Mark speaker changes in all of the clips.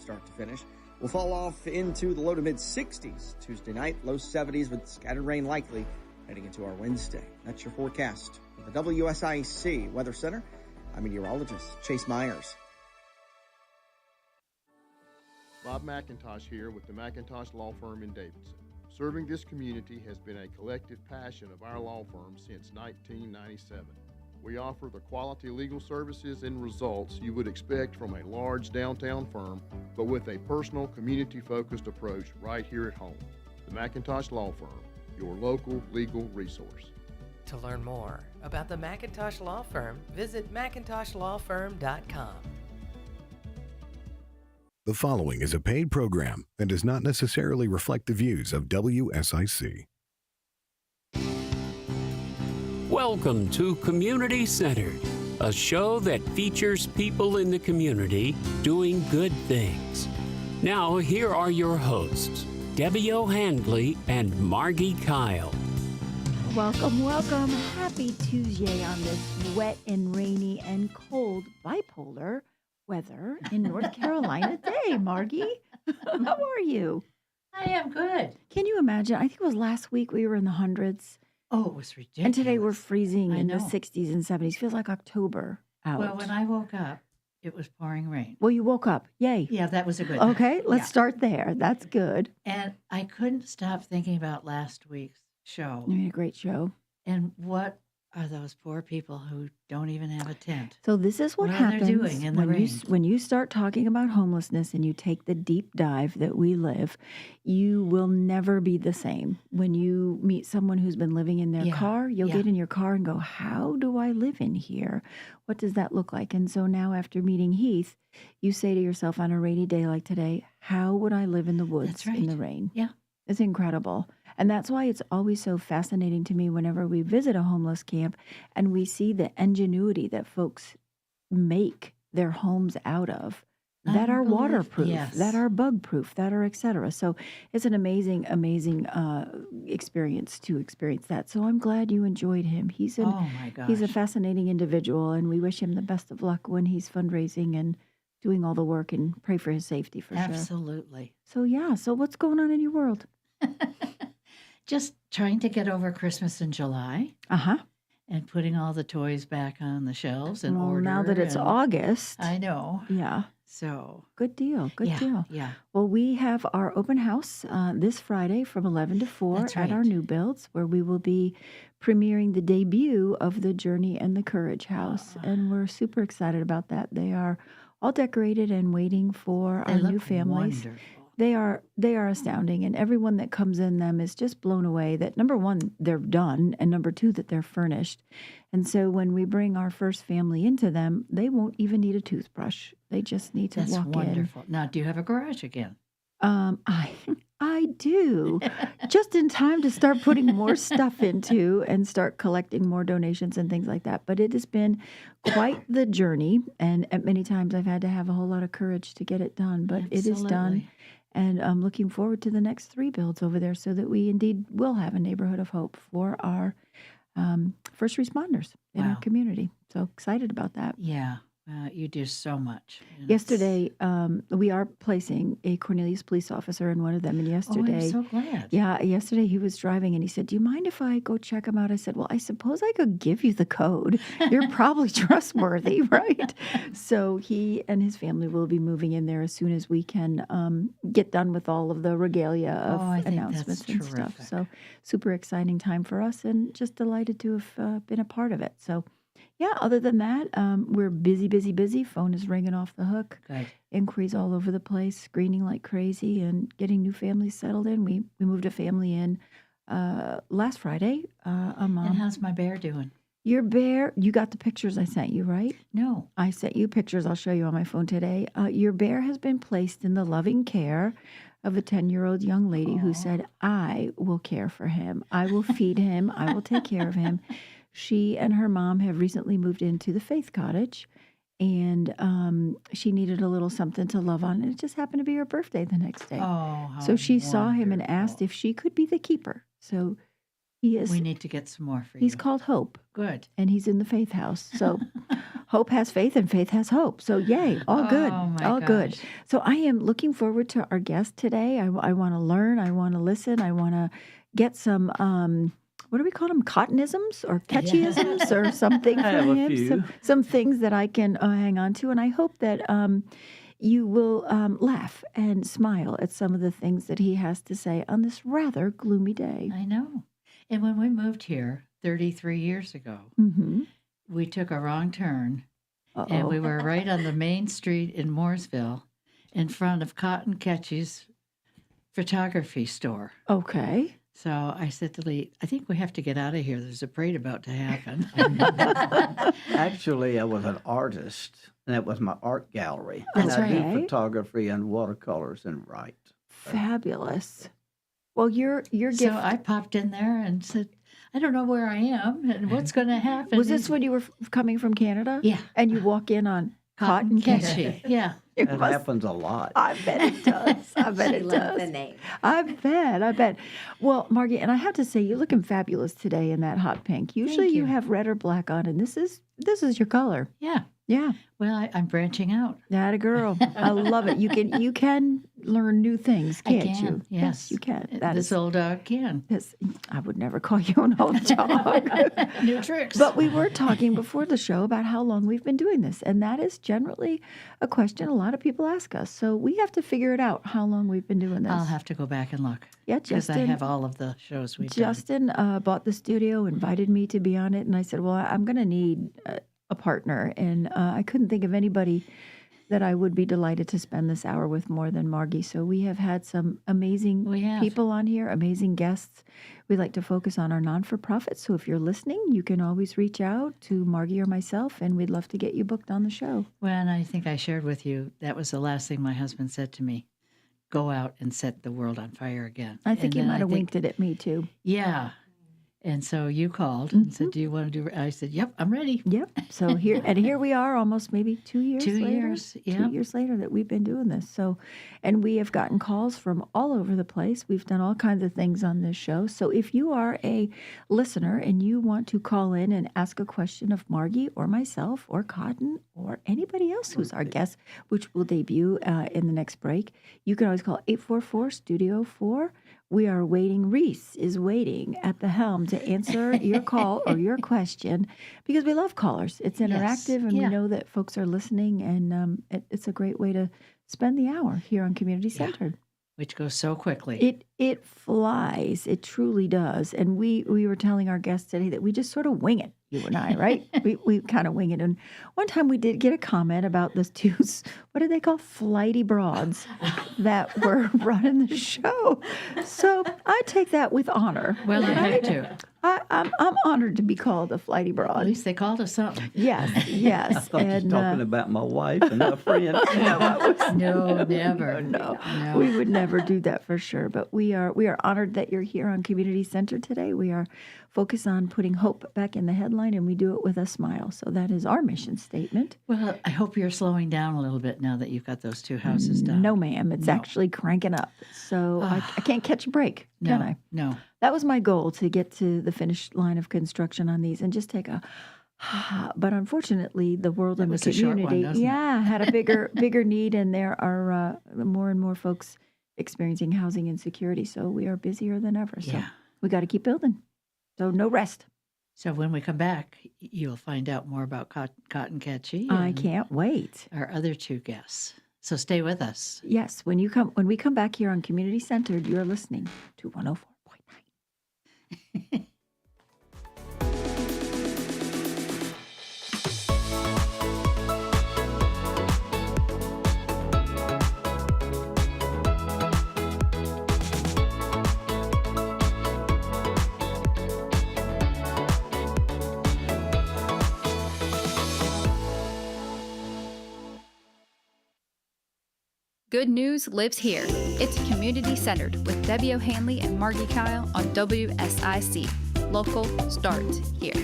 Speaker 1: start to finish. We'll fall off into the low to mid-60s Tuesday night, low 70s with scattered rain likely heading into our Wednesday. That's your forecast from the WSIC Weather Center. I'm meteorologist Chase Myers.
Speaker 2: Bob McIntosh here with the McIntosh Law Firm in Davidson. Serving this community has been a collective passion of our law firm since 1997. We offer the quality legal services and results you would expect from a large downtown firm, but with a personal, community-focused approach right here at home. The McIntosh Law Firm, your local legal resource.
Speaker 3: To learn more about the McIntosh Law Firm, visit McIntoshLawFirm.com.
Speaker 4: The following is a paid program and does not necessarily reflect the views of WSIC.
Speaker 5: Welcome to Community Centered, a show that features people in the community doing good things. Now, here are your hosts, Debbie O'Handley and Margi Kyle.
Speaker 6: Welcome, welcome. Happy Tuesday on this wet and rainy and cold bipolar weather in North Carolina day, Margi. How are you?
Speaker 7: I am good.
Speaker 6: Can you imagine? I think it was last week we were in the hundreds.
Speaker 7: Oh, it was ridiculous.
Speaker 6: And today we're freezing in the 60s and 70s. Feels like October out.
Speaker 7: Well, when I woke up, it was pouring rain.
Speaker 6: Well, you woke up. Yay.
Speaker 7: Yeah, that was a good
Speaker 6: Okay,
Speaker 7: night.
Speaker 6: let's start there. That's good.
Speaker 7: And I couldn't stop thinking about last week's show.
Speaker 6: You made a great show.
Speaker 7: And what are those poor people who don't even have a tent?
Speaker 6: So this is what
Speaker 7: What are
Speaker 6: happens
Speaker 7: they doing in the rain?
Speaker 6: when you start talking about homelessness and you take the deep dive that we live, you will never be the same. When you meet someone who's been living in their car, you'll get in your car and go, how do I live in here? What does that look like? And so now after meeting Heath, you say to yourself on a rainy day like today, how would I live in the woods in the rain?
Speaker 7: Yeah.
Speaker 6: It's incredible. And that's why it's always so fascinating to me whenever we visit a homeless camp and we see the ingenuity that folks make their homes out of that are waterproof, that are bug proof, that are et cetera. So it's an amazing, amazing experience to experience that. So I'm glad you enjoyed him. He's a fascinating individual, and we wish him the best of luck when he's fundraising and doing all the work, and pray for his safety for sure.
Speaker 7: Absolutely.
Speaker 6: So so what's going on in your world?
Speaker 7: Just trying to get over Christmas in July.
Speaker 6: Uh-huh.
Speaker 7: And putting all the toys back on the shelves in order.
Speaker 6: Now that it's August.
Speaker 7: I know.
Speaker 6: Yeah.
Speaker 7: So.
Speaker 6: Good deal. Good deal.
Speaker 7: Yeah.
Speaker 6: Well, we have our open house this Friday from 11 to 4 at our new builds, where we will be premiering the debut of the Journey and the Courage House. And we're super excited about that. They are all decorated and waiting for our new families.
Speaker 7: Wonderful.
Speaker 6: They are astounding, and everyone that comes in them is just blown away that, number one, they're done, and number two, that they're furnished. And so when we bring our first family into them, they won't even need a toothbrush. They just need to walk in.
Speaker 7: That's wonderful. Now, do you have a garage again?
Speaker 6: I do, just in time to start putting more stuff into and start collecting more donations and things like that. But it has been quite the journey, and at many times I've had to have a whole lot of courage to get it done. But it is done, and I'm looking forward to the next 3 builds over there, so that we indeed will have a neighborhood of hope for our first responders in our community. So excited about that.
Speaker 7: Yeah. You do so much.
Speaker 6: Yesterday, we are placing a Cornelius police officer in one of them. And yesterday,
Speaker 7: I'm so glad.
Speaker 6: Yeah, yesterday he was driving and he said, "Do you mind if I go check him out?" I said, "Well, I suppose I could give you the code. You're probably trustworthy, right?" So he and his family will be moving in there as soon as we can get done with all of the regalia of announcements and stuff. So super exciting time for us, and just delighted to have been a part of it. So. Yeah, other than that, we're busy. Phone is ringing off the hook.
Speaker 7: Good.
Speaker 6: Inquiries all over the place, screening like crazy, and getting new families settled in. We moved a family in last Friday. A mom.
Speaker 7: And how's my bear doing?
Speaker 6: Your bear, you got the pictures I sent you, right?
Speaker 7: No.
Speaker 6: I sent you pictures. I'll show you on my phone today. Your bear has been placed in the loving care of a 10-year-old young lady who said, "I will care for him. I will feed him. I will take care of him." She and her mom have recently moved into the Faith Cottage, and she needed a little something to love on, and it just happened to be her birthday the next day.
Speaker 7: Oh, how
Speaker 6: so she saw him and
Speaker 7: wonderful.
Speaker 6: asked if she could be the keeper. So he is.
Speaker 7: We need to get some more for you.
Speaker 6: He's called Hope.
Speaker 7: Good.
Speaker 6: And he's in the Faith House. So hope has faith and faith has hope. So yay, all good,
Speaker 7: Oh, my
Speaker 6: all good.
Speaker 7: gosh.
Speaker 6: So I am looking forward to our guest today. I want to learn. I want to listen. I want to get some, what do we call them? Cottonisms or catchyisms or something
Speaker 8: I have
Speaker 6: from
Speaker 8: a
Speaker 6: him.
Speaker 8: few.
Speaker 6: Some things that I can hang on to. And I hope that you will laugh and smile at some of the things that he has to say on this rather gloomy day.
Speaker 7: I know. And when we moved here 33 years ago,
Speaker 6: Mm-hmm.
Speaker 7: we took a wrong turn
Speaker 6: Uh-oh.
Speaker 7: and we were right on the main street in Mooresille in front of Cotton Ketchie's photography store.
Speaker 6: Okay.
Speaker 7: So I said to Lee, I think we have to get out of here. There's a parade about to happen.
Speaker 8: Actually, I was an artist, and that was my art gallery. And
Speaker 6: That's
Speaker 8: I do
Speaker 6: right.
Speaker 8: photography and watercolors and write.
Speaker 6: Fabulous. Well, your gift.
Speaker 7: So I popped in there and said, I don't know where I am and what's going to happen.
Speaker 6: Was this when you were coming from Canada?
Speaker 7: Yeah.
Speaker 6: And you walk in on Cotton Ketchie.
Speaker 7: Yeah.
Speaker 6: It
Speaker 8: That
Speaker 6: must-
Speaker 8: happens a lot.
Speaker 6: I bet it does. I bet it does.
Speaker 9: the name.
Speaker 6: I bet. Well, Margie, and I have to say, you're looking fabulous today in that hot pink. Usually you
Speaker 7: you.
Speaker 6: have red or black on, and this is your color.
Speaker 7: Yeah.
Speaker 6: Yeah.
Speaker 7: Well, I'm branching out.
Speaker 6: That a girl. I love it. You can learn new things,
Speaker 7: I
Speaker 6: can't
Speaker 7: can.
Speaker 6: you?
Speaker 7: Yes.
Speaker 6: you can. That
Speaker 7: This
Speaker 6: is
Speaker 7: old dog can.
Speaker 6: this. I would never call you an old dog.
Speaker 7: New tricks.
Speaker 6: But we were talking before the show about how long we've been doing this, and that is generally a question a lot of people ask us. So we have to figure it out how long we've been doing this.
Speaker 7: I'll have to go back and look.
Speaker 6: Yeah,
Speaker 7: Because I
Speaker 6: Justin-
Speaker 7: have all of the shows we've done.
Speaker 6: Justin bought the studio, invited me to be on it, and I said, "Well, I'm going to need a partner," and I couldn't think of anybody that I would be delighted to spend this hour with more than Margie. So we have had some amazing
Speaker 7: We have.
Speaker 6: people on here, amazing guests. We like to focus on our non-for-profit. So if you're listening, you can always reach out to Margie or myself, and we'd love to get you booked on the show.
Speaker 7: Well, and I think I shared with you, that was the last thing my husband said to me. Go out and set the world on fire again.
Speaker 6: I think
Speaker 7: And
Speaker 6: you
Speaker 7: then
Speaker 6: might have
Speaker 7: think-
Speaker 6: winked it at me too.
Speaker 7: Yeah. And so you called and said, do you want to do? I said, yep, I'm ready.
Speaker 6: Yep. So here we are, almost maybe 2 years
Speaker 7: 2
Speaker 6: later.
Speaker 7: years,
Speaker 6: 2
Speaker 7: yep.
Speaker 6: years later that we've been doing this. So, and we have gotten calls from all over the place. We've done all kinds of things on this show. So if you are a listener and you want to call in and ask a question of Margie or myself or Cotton or anybody else who's our guest, which will debut in the next break, you can always call 844-STUDIO-4. We are waiting. Reese is waiting at the helm to answer your call or your question because we love callers. It's interactive, and
Speaker 7: yeah.
Speaker 6: we know that folks are listening, and it's a great way to spend the hour here on Community Centered.
Speaker 7: Which goes so quickly.
Speaker 6: It flies. It truly does. And we were telling our guests today that we just sort of wing it, you and I, right? we kind of wing it. And one time we did get a comment about the two, what did they call, flighty broads that were running the show. So I take that with honor.
Speaker 7: Well, you
Speaker 6: right?
Speaker 7: have to.
Speaker 6: I'm honored to be called a flighty
Speaker 7: At
Speaker 6: broad.
Speaker 7: least they called us something.
Speaker 6: Yes.
Speaker 8: I thought you were talking about my wife and her friend.
Speaker 7: No, never.
Speaker 6: No, we would never do that for sure. But we are honored that you're here on Community Center today. We are focused on putting hope back in the headline, and we do it with a smile. So that is our mission statement.
Speaker 7: Well, I hope you're slowing down a little bit now that you've got those two houses done.
Speaker 6: No, ma'am. It's actually cranking up. So I can't catch a break,
Speaker 7: no,
Speaker 6: can I?
Speaker 7: no.
Speaker 6: That was my goal, to get to the finish line of construction on these and just take a. But unfortunately, the world and the
Speaker 7: was a short one,
Speaker 6: community,
Speaker 7: wasn't it?
Speaker 6: had a bigger need, and there are more and more folks experiencing housing insecurity. So we are busier than ever. So
Speaker 7: Yeah.
Speaker 6: we got to keep building. So no rest.
Speaker 7: So when we come back, you'll find out more about Cotton Ketchie.
Speaker 6: I
Speaker 7: and
Speaker 6: can't wait.
Speaker 7: Our other two guests. So stay with us.
Speaker 6: Yes, when we come back here on Community Centered, you're listening to 104.9.
Speaker 10: Good news lives here. It's Community Centered with Debbie O'Hanley and Margi Kyle on WSIC. Local starts here.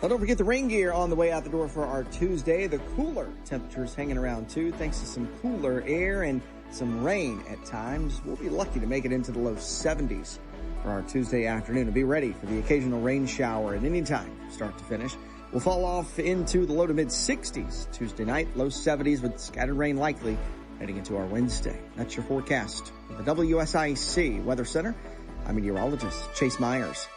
Speaker 1: Well, don't forget the rain gear on the way out the door for our Tuesday. The cooler temperatures hanging around too, thanks to some cooler air and some rain at times. We'll be lucky to make it into the low 70s for our Tuesday afternoon. And be ready for the occasional rain shower at any time, start to finish. We'll fall off into the low to mid 60s Tuesday night, low 70s with scattered rain likely heading into our Wednesday. That's your forecast from the WSIC Weather Center. I'm meteorologist Chase Myers.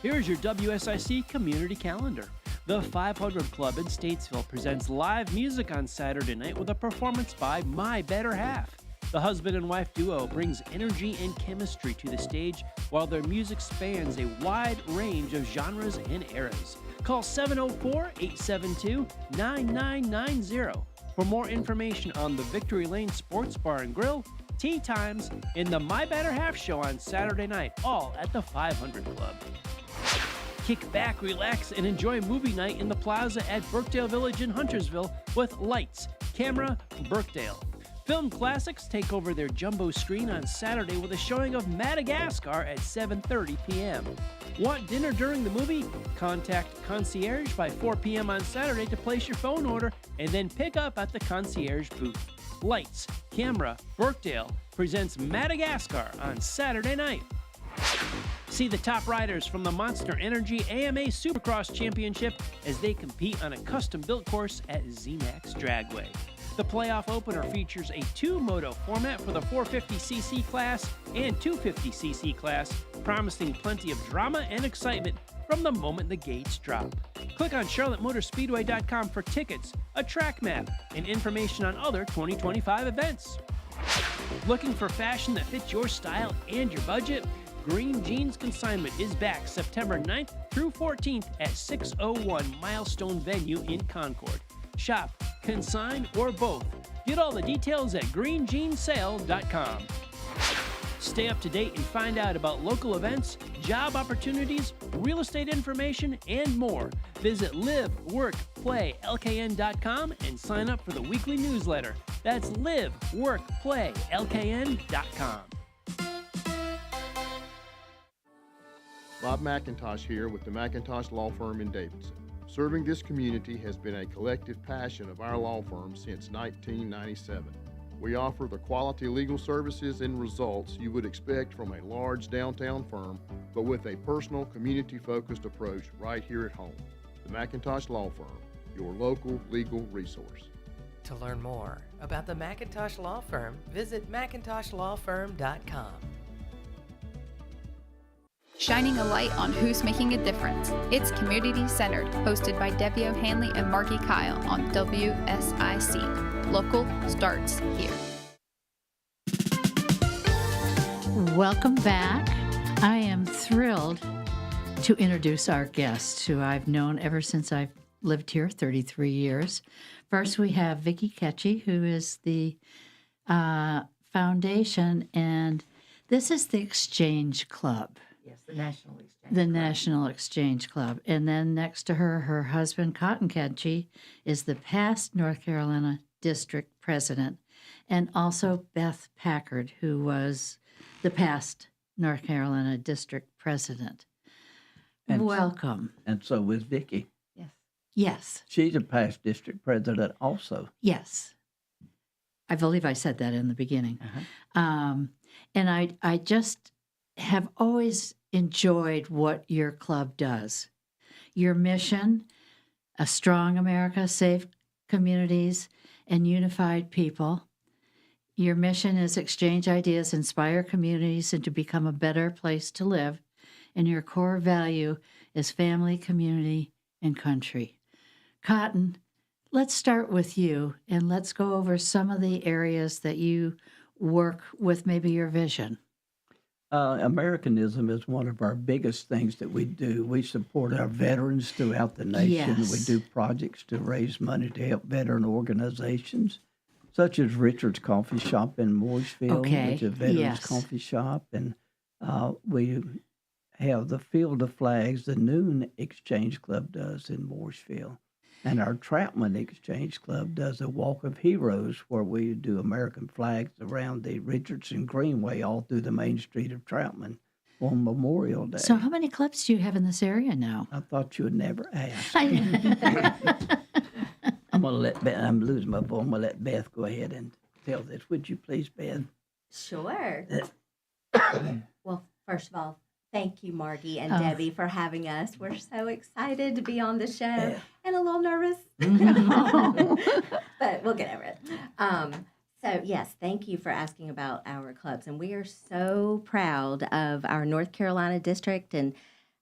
Speaker 9: Here's your WSIC community calendar. The 500 Club in Statesville presents live music on Saturday night with a performance by My Better Half. The husband and wife duo brings energy and chemistry to the stage while their music spans a wide range of genres and eras. Call 704-872-9990 for more information on the Victory Lane Sports Bar and Grill, tea times, and the My Better Half show on Saturday night, all at the 500 Club. Kick back, relax, and enjoy movie night in the plaza at Birkdale Village in Huntersville with Lights, Camera, Birkdale. Film Classics take over their jumbo screen on Saturday with a showing of Madagascar at 7:30 p.m. Want dinner during the movie? Contact Concierge by 4 p.m. on Saturday to place your phone order and then pick up at the Concierge booth. Lights, Camera, Birkdale presents Madagascar on Saturday night. See the top riders from the Monster Energy AMA Supercross Championship as they compete on a custom-built course at ZMAX Dragway. The playoff opener features a two-moto format for the 450cc class and 250cc class, promising plenty of drama and excitement from the moment the gates drop. Click on CharlotteMotorspeedway.com for tickets, a track map, and information on other 2025 events. Looking for fashion that fits your style and your budget? Green Jeans Consignment is back September 9th through 14th at 601 Milestone Venue in Concord. Shop, consign, or both. Get all the details at greenjeansale.com. Stay up to date and find out about local events, job opportunities, real estate information, and more. Visit liveworkplaylkn.com and sign up for the weekly newsletter. That's liveworkplaylkn.com.
Speaker 2: Bob McIntosh here with the McIntosh Law Firm in Davidson. Serving this community has been a collective passion of our law firm since 1997. We offer the quality legal services and results you would expect from a large downtown firm, but with a personal, community-focused approach right here at home. The McIntosh Law Firm, your local legal resource.
Speaker 3: To learn more about the McIntosh Law Firm, visit McIntoshlawfirm.com.
Speaker 10: Shining a light on who's making a difference. It's Community Centered, hosted by Debbie O'Hanley and Margi Kyle on WSIC. Local starts here.
Speaker 7: Welcome back. I am thrilled to introduce our guest, who I've known ever since I've lived here 33 years. First, we have Vickie Ketchie, who is the foundation, and this is the Exchange Club.
Speaker 11: Yes, the National Exchange
Speaker 7: The
Speaker 11: Club.
Speaker 7: National Exchange Club. And then next to her, her husband, Cotton Ketchie, is the past North Carolina District President, and also Beth Packard, who was the past North Carolina District President.
Speaker 8: And
Speaker 7: Welcome.
Speaker 8: And so was Vickie.
Speaker 11: Yes.
Speaker 7: Yes.
Speaker 8: She's a past district president also.
Speaker 7: Yes. I believe I said that in the beginning.
Speaker 8: Uh-huh.
Speaker 7: And I just have always enjoyed what your club does. Your mission, a strong America, safe communities, and unified people. Your mission is exchange ideas, inspire communities, and to become a better place to live. And your core value is family, community, and country. Cotton, let's start with you, and let's go over some of the areas that you work with, maybe your vision.
Speaker 8: Americanism is one of our biggest things that we do. We support our veterans throughout the nation.
Speaker 7: Yes.
Speaker 8: We do projects to raise money to help veteran organizations, such as Richard's Coffee Shop in Mooresille,
Speaker 7: Okay,
Speaker 8: which is a veterans
Speaker 7: yes.
Speaker 8: coffee shop. And we have the Field of Flags, the Noon Exchange Club does in Mooresille. And our Troutman Exchange Club does a Walk of Heroes where we do American flags around the Richardson Greenway all through the main street of Troutman on Memorial Day.
Speaker 7: So how many clubs do you have in this area now?
Speaker 8: I thought you would never ask.
Speaker 7: I-
Speaker 8: I'm going to let Beth, I'm losing my voice. I'm going to let Beth go ahead and tell this. Would you please, Beth?
Speaker 11: Sure. Well, first of all, thank you, Margie and Debbie, for having us. We're so excited to be on the show and a little nervous, but we'll get over it. So, yes, thank you for asking about our clubs. And we are so proud of our North Carolina district and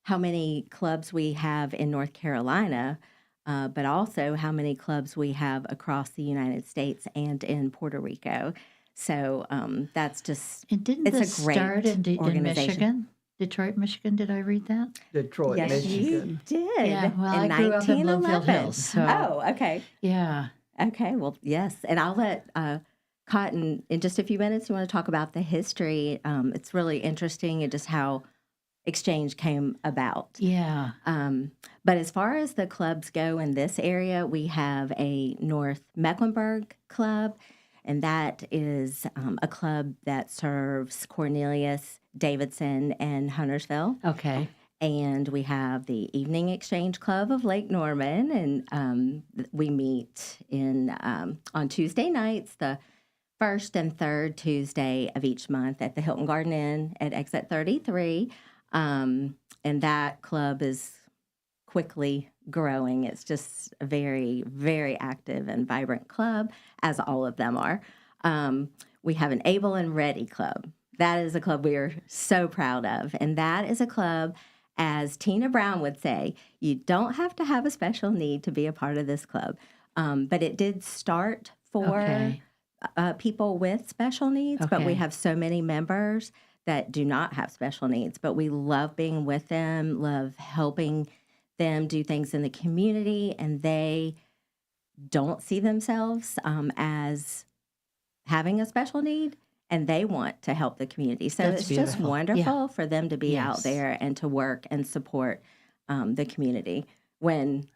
Speaker 11: how many clubs we have in North Carolina, but also how many clubs we have across the United States and in Puerto Rico. So that's just,
Speaker 7: And didn't
Speaker 11: it's
Speaker 7: this
Speaker 11: a great
Speaker 7: start in
Speaker 11: organization.
Speaker 7: Michigan? Detroit, Michigan, did I read that?
Speaker 8: Detroit,
Speaker 11: Yes,
Speaker 8: Michigan.
Speaker 11: you did.
Speaker 7: Yeah, well,
Speaker 11: in
Speaker 7: I grew up in Bloomfield
Speaker 11: 1911.
Speaker 7: Hills, so-
Speaker 11: Oh, okay.
Speaker 7: Yeah.
Speaker 11: Okay, well, yes. And I'll let Cotton, in just a few minutes, you want to talk about the history. It's really interesting and just how exchange came about.
Speaker 7: Yeah.
Speaker 11: But as far as the clubs go in this area, we have a North Mecklenburg club, and that is a club that serves Cornelius, Davidson, and Huntersville.
Speaker 7: Okay.
Speaker 11: And we have the Evening Exchange Club of Lake Norman, and we meet on Tuesday nights, the first and third Tuesday of each month at the Hilton Garden Inn at Exit 33. And that club is quickly growing. It's just a very, very active and vibrant club, as all of them are. We have an Able and Ready club. That is a club we are so proud of. And that is a club, as Tina Brown would say, you don't have to have a special need to be a part of this club. But it did start for people with special needs, but we have so many members that do not have special needs. But we love being with them, love helping them do things in the community, and they don't see themselves as having a special need, and they want to help the community. So
Speaker 7: That's
Speaker 11: it's
Speaker 7: beautiful.
Speaker 11: just wonderful
Speaker 7: Yeah.
Speaker 11: for them to be out
Speaker 7: Yes.
Speaker 11: there and to work and support the community when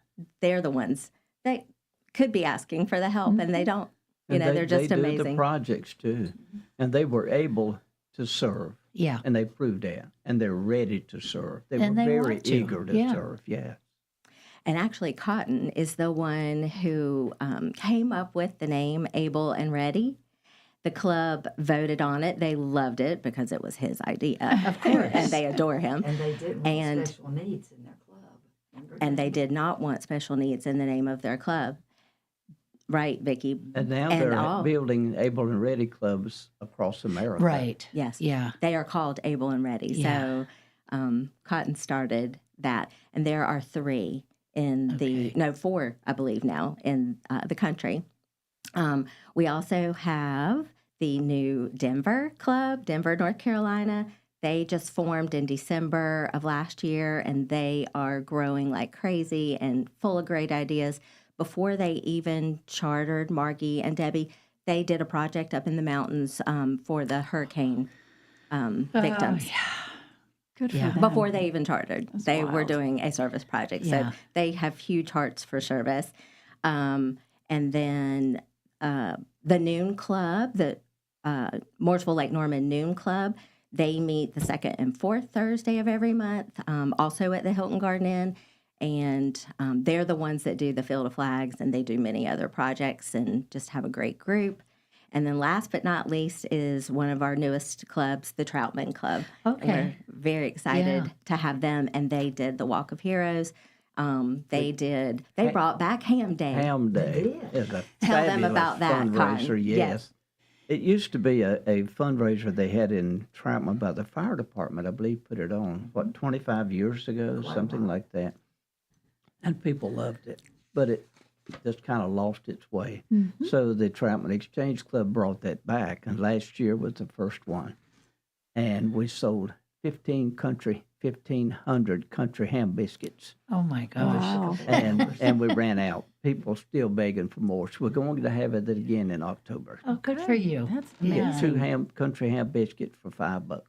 Speaker 11: they're the ones that could be asking for the help, and they don't. You know, they're just
Speaker 8: they
Speaker 11: amazing.
Speaker 8: do the projects too, and they were able to serve.
Speaker 7: Yeah.
Speaker 8: And they proved that, and they're ready to serve. They
Speaker 7: And
Speaker 8: were
Speaker 7: they
Speaker 8: very
Speaker 7: want to.
Speaker 8: eager to
Speaker 7: Yeah.
Speaker 8: serve. Yeah.
Speaker 11: And actually, Cotton is the one who came up with the name Able and Ready. The club voted on it. They loved it because it was his idea.
Speaker 7: Of course.
Speaker 11: And they adore him.
Speaker 12: And they didn't want special needs in their club. Remember
Speaker 11: And
Speaker 12: that?
Speaker 11: they did not want special needs in the name of their club. Right, Vicki?
Speaker 8: And now
Speaker 11: And
Speaker 8: they're
Speaker 11: all-
Speaker 8: building Able and Ready clubs across America.
Speaker 7: Right.
Speaker 11: Yes.
Speaker 7: Yeah.
Speaker 11: They are called Able and Ready.
Speaker 7: Yeah.
Speaker 11: So Cotton started that. And there are three in four, I believe now, in the country. We also have the new Denver Club, Denver, North Carolina. They just formed in December of last year, and they are growing like crazy and full of great ideas. Before they even chartered, Margie and Debbie, they did a project up in the mountains for the hurricane victims.
Speaker 6: Good for
Speaker 7: Yeah.
Speaker 6: them.
Speaker 11: Before they even chartered, they were
Speaker 6: wild.
Speaker 11: doing a service project.
Speaker 7: Yeah.
Speaker 11: So they have huge hearts for service. And then the Noon Club, the Mooresille Lake Norman Noon Club, they meet the second and fourth Thursday of every month, also at the Hilton Garden Inn. And they're the ones that do the Field of Flags, and they do many other projects and just have a great group. And then last but not least is one of our newest clubs, the Troutman Club.
Speaker 7: Okay.
Speaker 11: And we're very excited
Speaker 7: Yeah.
Speaker 11: to have them, and they did the Walk of Heroes. They brought back Ham Day.
Speaker 8: Ham Day is a
Speaker 11: Tell them
Speaker 8: fabulous
Speaker 11: about that,
Speaker 8: fundraiser.
Speaker 11: Cotton.
Speaker 8: Yes.
Speaker 11: Yes.
Speaker 8: It used to be a fundraiser they had in Troutman by the fire department, I believe, put it on, 25 years ago, something like that. And people loved it, but it just kind of lost its way. So the Troutman Exchange Club brought that back, and last year was the first one. And we sold 1,500 country ham biscuits.
Speaker 7: Oh, my gosh.
Speaker 6: Wow.
Speaker 8: And we ran out. People still begging for more. So we're going to have it again in October.
Speaker 7: Oh, good for you.
Speaker 6: That's
Speaker 7: Yeah.
Speaker 8: Get two country ham biscuits for $5.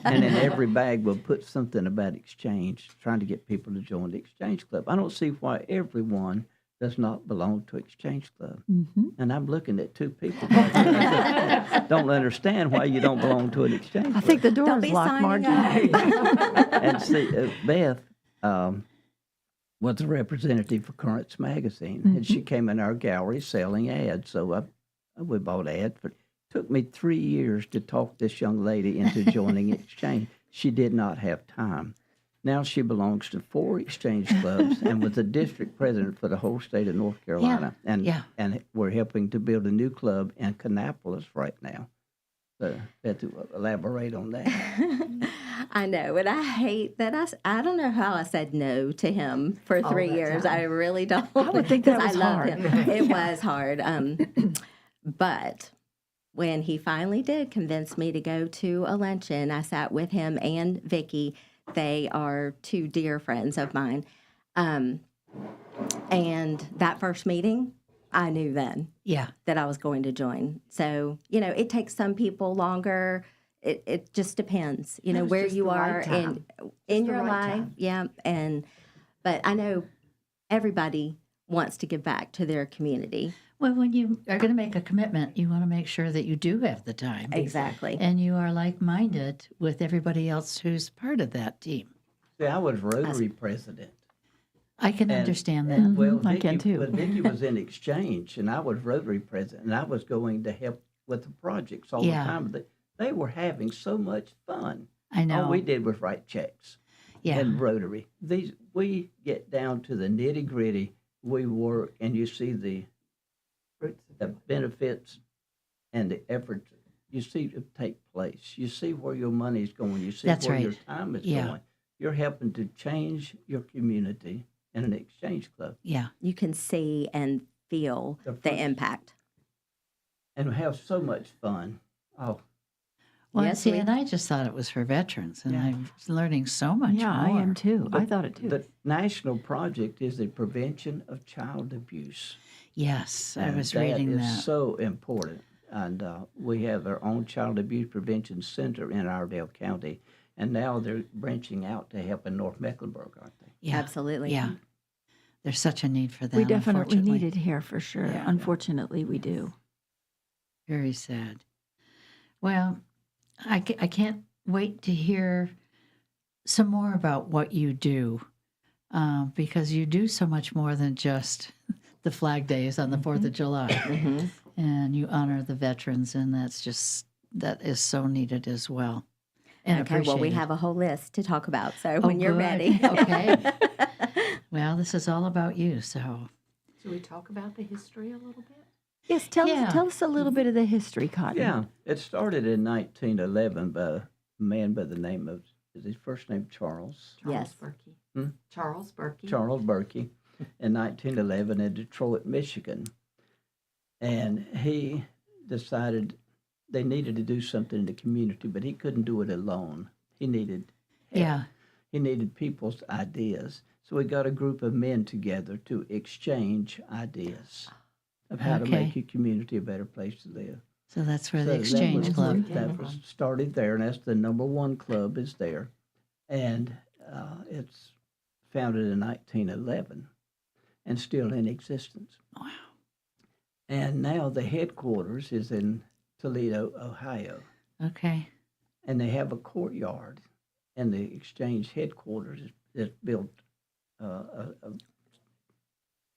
Speaker 8: And in every bag we'll put something about exchange, trying to get people to join the Exchange Club. I don't see why everyone does not belong to Exchange Club. And I'm looking at two people. Don't understand why you don't belong to an Exchange Club.
Speaker 6: I think the door
Speaker 11: Don't
Speaker 6: is
Speaker 11: be
Speaker 6: locked,
Speaker 11: signing
Speaker 6: Margie.
Speaker 8: And see, Beth was a representative for Currents Magazine, and she came in our gallery selling ads. So we bought ads, but Took me 3 years to talk this young lady into joining Exchange. She did not have time. Now she belongs to 4 exchange clubs and was the district president for the whole state of North Carolina. And we're helping to build a new club in Kannapolis right now. So Beth will elaborate on that.
Speaker 11: I know, and I hate that I don't know how I said no to him for 3 years. I really don't.
Speaker 6: I would think that was
Speaker 11: I love
Speaker 6: hard.
Speaker 11: him. It was hard. But when he finally did convince me to go to a luncheon, I sat with him and Vickie. They are 2 dear friends of mine. And that first meeting, I knew then that I was going to join. So, it takes some people longer. It just depends, where you are in your life. Yeah. But I know everybody wants to give back to their community.
Speaker 7: Well, when you are going to make a commitment, you want to make sure that you do have the time.
Speaker 11: Exactly.
Speaker 7: And you are like-minded with everybody else who's part of that team.
Speaker 8: See, I was Rotary president.
Speaker 7: I can understand that.
Speaker 8: Well,
Speaker 6: I can too.
Speaker 8: But Vickie was in Exchange, and I was Rotary president, and I was going to help with the projects all the time. But they were having so much fun.
Speaker 7: I know.
Speaker 8: All we did was write checks. And Rotary. We get down to the nitty-gritty. We work, and you see the benefits and the efforts you see it take place. You see where your money is going. You see where your time is going. You're helping to change your community in an exchange club.
Speaker 11: Yeah. You can see and feel the impact.
Speaker 8: And have so much fun. Oh.
Speaker 7: Well, and I just thought it was for veterans, and I'm learning so much more.
Speaker 6: I am too. I thought it too.
Speaker 8: The national project is the prevention of child abuse.
Speaker 7: Yes, I was reading that.
Speaker 8: That is so important. And we have our own Child Abuse Prevention Center in Iredell County. And now they're branching out to help in North Mecklenburg, aren't they?
Speaker 7: Yeah.
Speaker 11: Absolutely.
Speaker 7: Yeah. There's such a need for that.
Speaker 6: We definitely need it here for sure. Unfortunately, we do.
Speaker 7: Very sad. Well, I can't wait to hear some more about what you do, because you do so much more than just the flag days on the 4th of July. And you honor the veterans, and that is so needed as well. And
Speaker 11: okay, well, we have a whole list to talk about, so when you're
Speaker 7: good.
Speaker 11: ready.
Speaker 7: Okay. Well, this is all about you, so.
Speaker 12: Should we talk about the history a little bit?
Speaker 6: Yes, tell us a little bit of the history, Cotton.
Speaker 8: Yeah, it started in 1911 by a man by the name of, is his first name Charles?
Speaker 12: Charles Berkey. Charles Berkey.
Speaker 8: Charles Berkey in 1911 in Detroit, Michigan. And he decided they needed to do something in the community, but he couldn't do it alone. He needed help. He needed people's ideas. So we got a group of men together to exchange ideas of how to make your community a better place to live.
Speaker 7: So that's where the Exchange Club.
Speaker 8: That was started there, and that's the #1 club is there. And it's founded in 1911 and still in existence.
Speaker 7: Wow.
Speaker 8: And now the headquarters is in Toledo, Ohio.
Speaker 7: Okay.
Speaker 8: And they have a courtyard, and the exchange headquarters is built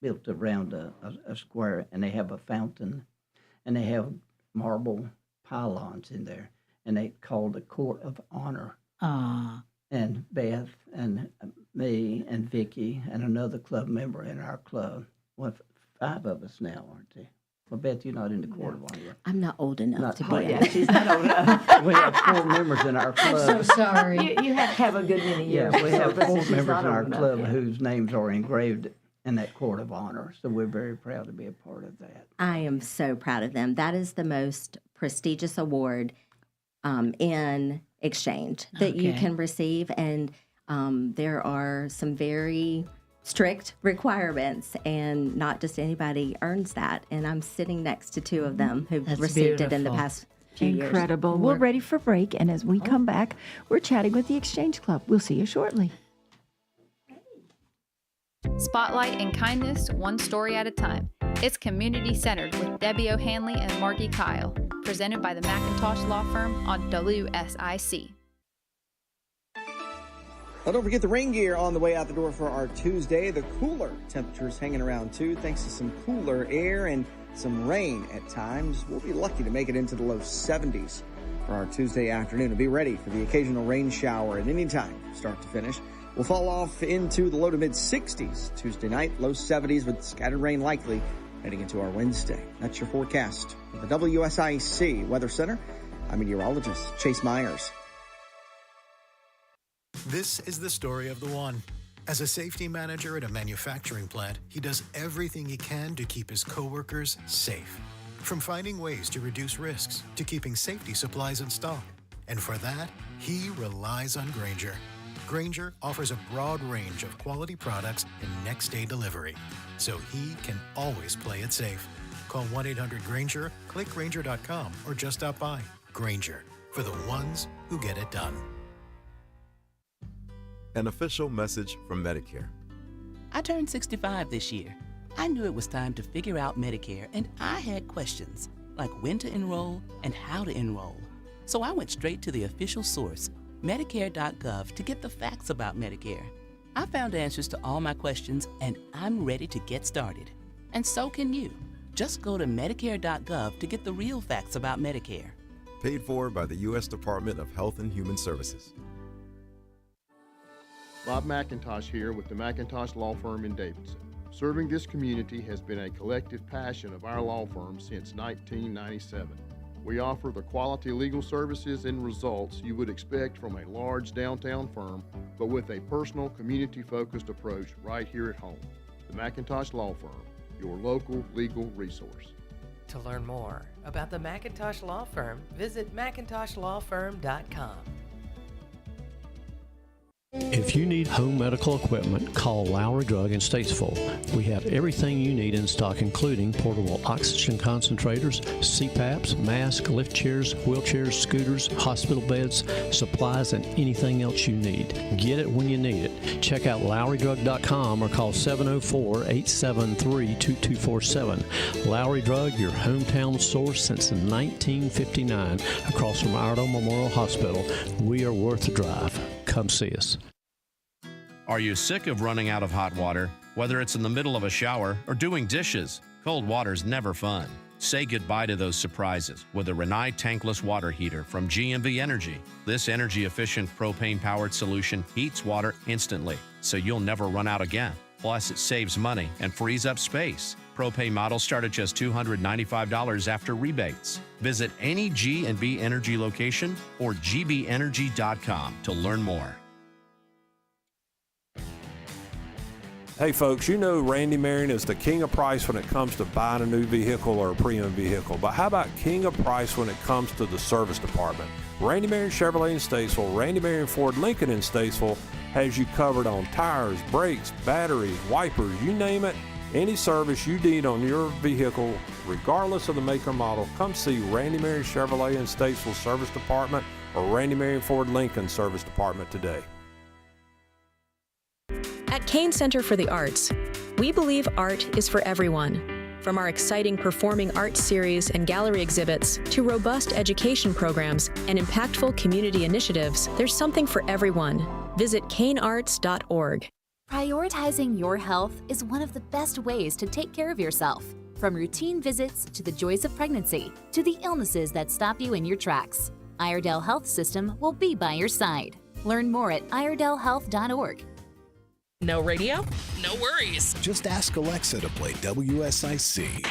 Speaker 8: built around a square, and they have a fountain, and they have marble pylons in there, and they call the Court of Honor. And Beth and me and Vickie and another club member in our club, well, 5 of us now, aren't they? Well, Beth, you're not in the Court of Honor yet.
Speaker 11: I'm not old enough to be in.
Speaker 6: She's not old enough.
Speaker 8: We have 4 members in our club.
Speaker 7: I'm so sorry.
Speaker 6: You have to have a good many years.
Speaker 8: Yeah, we have 4 members in our
Speaker 6: enough
Speaker 8: club
Speaker 6: yet.
Speaker 8: whose names are engraved in that Court of Honor. So we're very proud to be a part of that.
Speaker 11: I am so proud of them. That is the most prestigious award in exchange that you can receive. And there are some very strict requirements, and not just anybody earns that. And I'm sitting next to 2 of them who've received it in the past few years.
Speaker 6: Incredible. We're ready for break, and as we come back, we're chatting with the Exchange Club. We'll see you shortly.
Speaker 10: Spotlight and kindness, one story at a time. It's community centered with Debbie O'Hanley and Margi Kyle, presented by the McIntosh Law Firm on WSIC.
Speaker 1: Well, don't forget the rain gear on the way out the door for our Tuesday. The cooler temperatures hanging around too, thanks to some cooler air. And some rain at times. We'll be lucky to make it into the low 70s for our Tuesday afternoon. And be ready for the occasional rain shower at any time, start to finish. We'll fall off into the low to mid 60s Tuesday night, low 70s with scattered rain likely heading into our Wednesday. That's your forecast. With the WSIC Weather Center, I'm meteorologist Chase Myers.
Speaker 4: This is the story of the one. As a safety manager at a manufacturing plant, he does everything he can to keep his coworkers safe. From finding ways to reduce risks to keeping safety supplies in stock. And for that, he relies on Grainger. Grainger offers a broad range of quality products and next-day delivery, so he can always play it safe. Call 1-800-GRAINGER, click Grainger.com, or just stop by. Grainger, for the ones who get it done.
Speaker 13: An official message from Medicare.
Speaker 14: I turned 65 this year. I knew it was time to figure out Medicare, and I had questions, like when to enroll and how to enroll. So I went straight to the official source, Medicare.gov, to get the facts about Medicare. I found answers to all my questions, and I'm ready to get started. And so can you. Just go to Medicare.gov to get the real facts about Medicare.
Speaker 13: Paid for by the U.S. Department of Health and Human Services.
Speaker 2: Bob McIntosh here with the McIntosh Law Firm in Davidson. Serving this community has been a collective passion of our law firm since 1997. We offer the quality legal services and results you would expect from a large downtown firm, but with a personal, community-focused approach right here at home. The McIntosh Law Firm, your local legal resource.
Speaker 3: To learn more about the McIntosh Law Firm, visit McIntoshlawfirm.com.
Speaker 15: If you need home medical equipment, call Lowry Drug in Statesville. We have everything you need in stock, including portable oxygen concentrators, CPAPs, masks, lift chairs, wheelchairs, scooters, hospital beds, supplies, and anything else you need. Get it when you need it. Check out LowryDrug.com or call 704-873-2247. Lowry Drug, your hometown source since 1959, across from Iredell Memorial Hospital. We are worth the drive. Come see us.
Speaker 16: Are you sick of running out of hot water? Whether it's in the middle of a shower or doing dishes, cold water's never fun. Say goodbye to those surprises with a Rinnai tankless water heater from GMV Energy. This energy-efficient propane-powered solution heats water instantly, so you'll never run out again. Plus, it saves money and frees up space. Propane models start at just $295 after rebates. Visit any G&V Energy location or gbenergy.com to learn more.
Speaker 17: Hey folks, you know Randy Marion is the king of price when it comes to buying a new vehicle or a pre-owned vehicle. But how about king of price when it comes to the service department? Randy Marion Chevrolet in Statesville, Randy Marion Ford Lincoln in Statesville has you covered on tires, brakes, batteries, wipers, you name it. Any service you need on your vehicle, regardless of the make or model, come see Randy Marion Chevrolet in Statesville Service Department or Randy Marion Ford Lincoln Service Department today.
Speaker 18: At Kane Center for the Arts, we believe art is for everyone. From our exciting performing arts series and gallery exhibits to robust education programs and impactful community initiatives, there's something for everyone. Visit kanearts.org.
Speaker 19: Prioritizing your health is one of the best ways to take care of yourself. From routine visits to the joys of pregnancy to the illnesses that stop you in your tracks, Iredell Health System will be by your side. Learn more at iredellhealth.org.
Speaker 20: No radio? No worries.
Speaker 4: Just ask Alexa to play WSIC.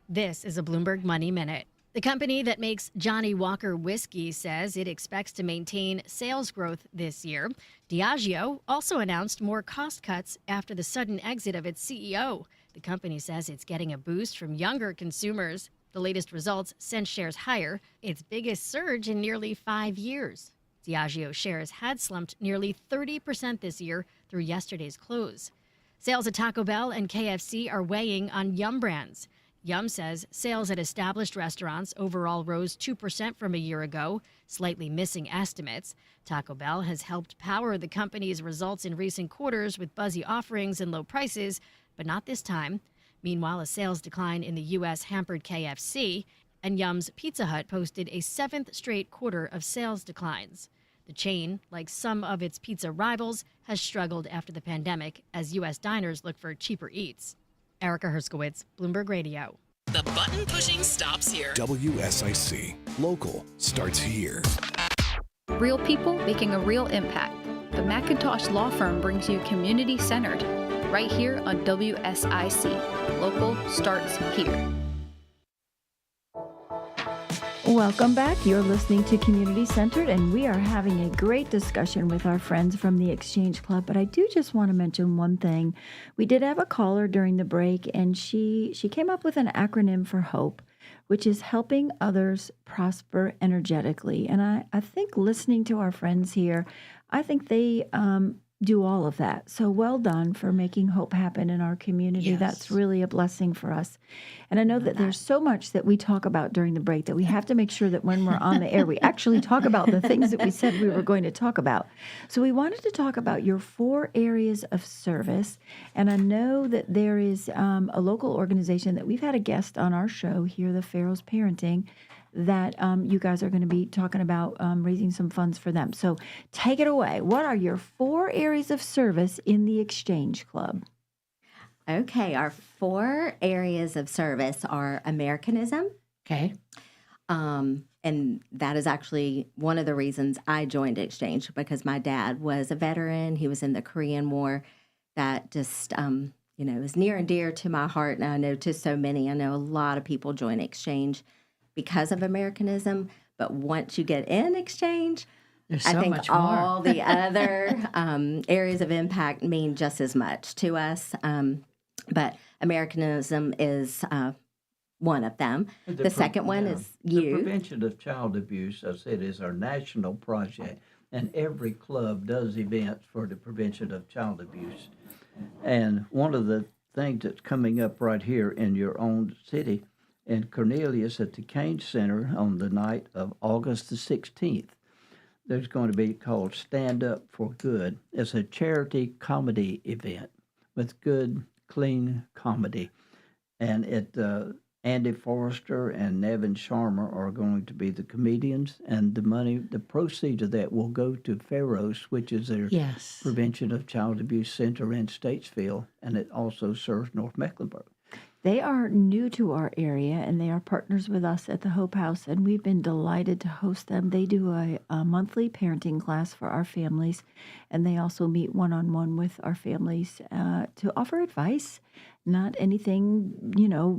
Speaker 21: This is a Bloomberg Money Minute. The company that makes Johnnie Walker whiskey says it expects to maintain sales growth this year. Diageo also announced more cost cuts after the sudden exit of its CEO. The company says it's getting a boost from younger consumers. The latest results sent shares higher, its biggest surge in nearly 5 years. Diageo shares had slumped nearly 30% this year through yesterday's close. Sales at Taco Bell and KFC are weighing on Yum brands. Yum says sales at established restaurants overall rose 2% from a year ago, slightly missing estimates. Taco Bell has helped power the company's results in recent quarters with buzzy offerings and low prices, but not this time. Meanwhile, a sales decline in the U.S. hampered KFC, and Yum's Pizza Hut posted a 7th straight quarter of sales declines. The chain, like some of its pizza rivals, has struggled after the pandemic as U.S. diners look for cheaper eats. Erica Herskowitz, Bloomberg Radio.
Speaker 20: The button pushing stops here.
Speaker 5: WSIC. Local starts here.
Speaker 10: Real people making a real impact. The McIntosh Law Firm brings you community centered right here on WSIC. Local starts here.
Speaker 6: Welcome back. You're listening to Community Centered, and we are having a great discussion with our friends from the Exchange Club. But I do just want to mention one thing. We did have a caller during the break, and she came up with an acronym for HOPE, which is helping others prosper energetically. And I think listening to our friends here, I think they do all of that. So well done for making hope happen in our community.
Speaker 7: Yes.
Speaker 6: That's really a blessing for us. And I know that there's so much that we talk about during the break that we have to make sure that when we're on the air, we actually talk about the things that we said we were going to talk about. So we wanted to talk about your 4 areas of service. And I know that there is a local organization that we've had a guest on our show here, the Pharaoh's Parenting, that you guys are going to be talking about raising some funds for them. So take it away. What are your 4 areas of service in the Exchange Club?
Speaker 11: Okay, our 4 areas of service are Americanism.
Speaker 7: Okay.
Speaker 11: And that is actually one of the reasons I joined Exchange, because my dad was a veteran. He was in the Korean War. That just, is near and dear to my heart. And I know to so many. I know a lot of people join Exchange because of Americanism, but once you get in Exchange,
Speaker 7: There's
Speaker 11: I
Speaker 7: so
Speaker 11: think
Speaker 7: much more.
Speaker 11: all the other areas of impact mean just as much to us. But Americanism is one of them. The second one is
Speaker 8: The prevention of child abuse, as I said, is our national project, and every club does events for the prevention of child abuse. And one of the things that's coming up right here in your own city, in Cornelius at the Kane Center on the night of August the 16th. There's going to be called Stand Up for Good. It's a charity comedy event with good, clean comedy. And Andy Forrester and Nevin Sharma are going to be the comedians, and the proceeds of that will go to Pharaoh's, which is their Prevention of Child Abuse Center in Statesville, and it also serves North Mecklenburg.
Speaker 6: They are new to our area, and they are partners with us at the Hope House, and we've been delighted to host them. They do a monthly parenting class for our families, and they also meet one-on-one with our families to offer advice, not anything,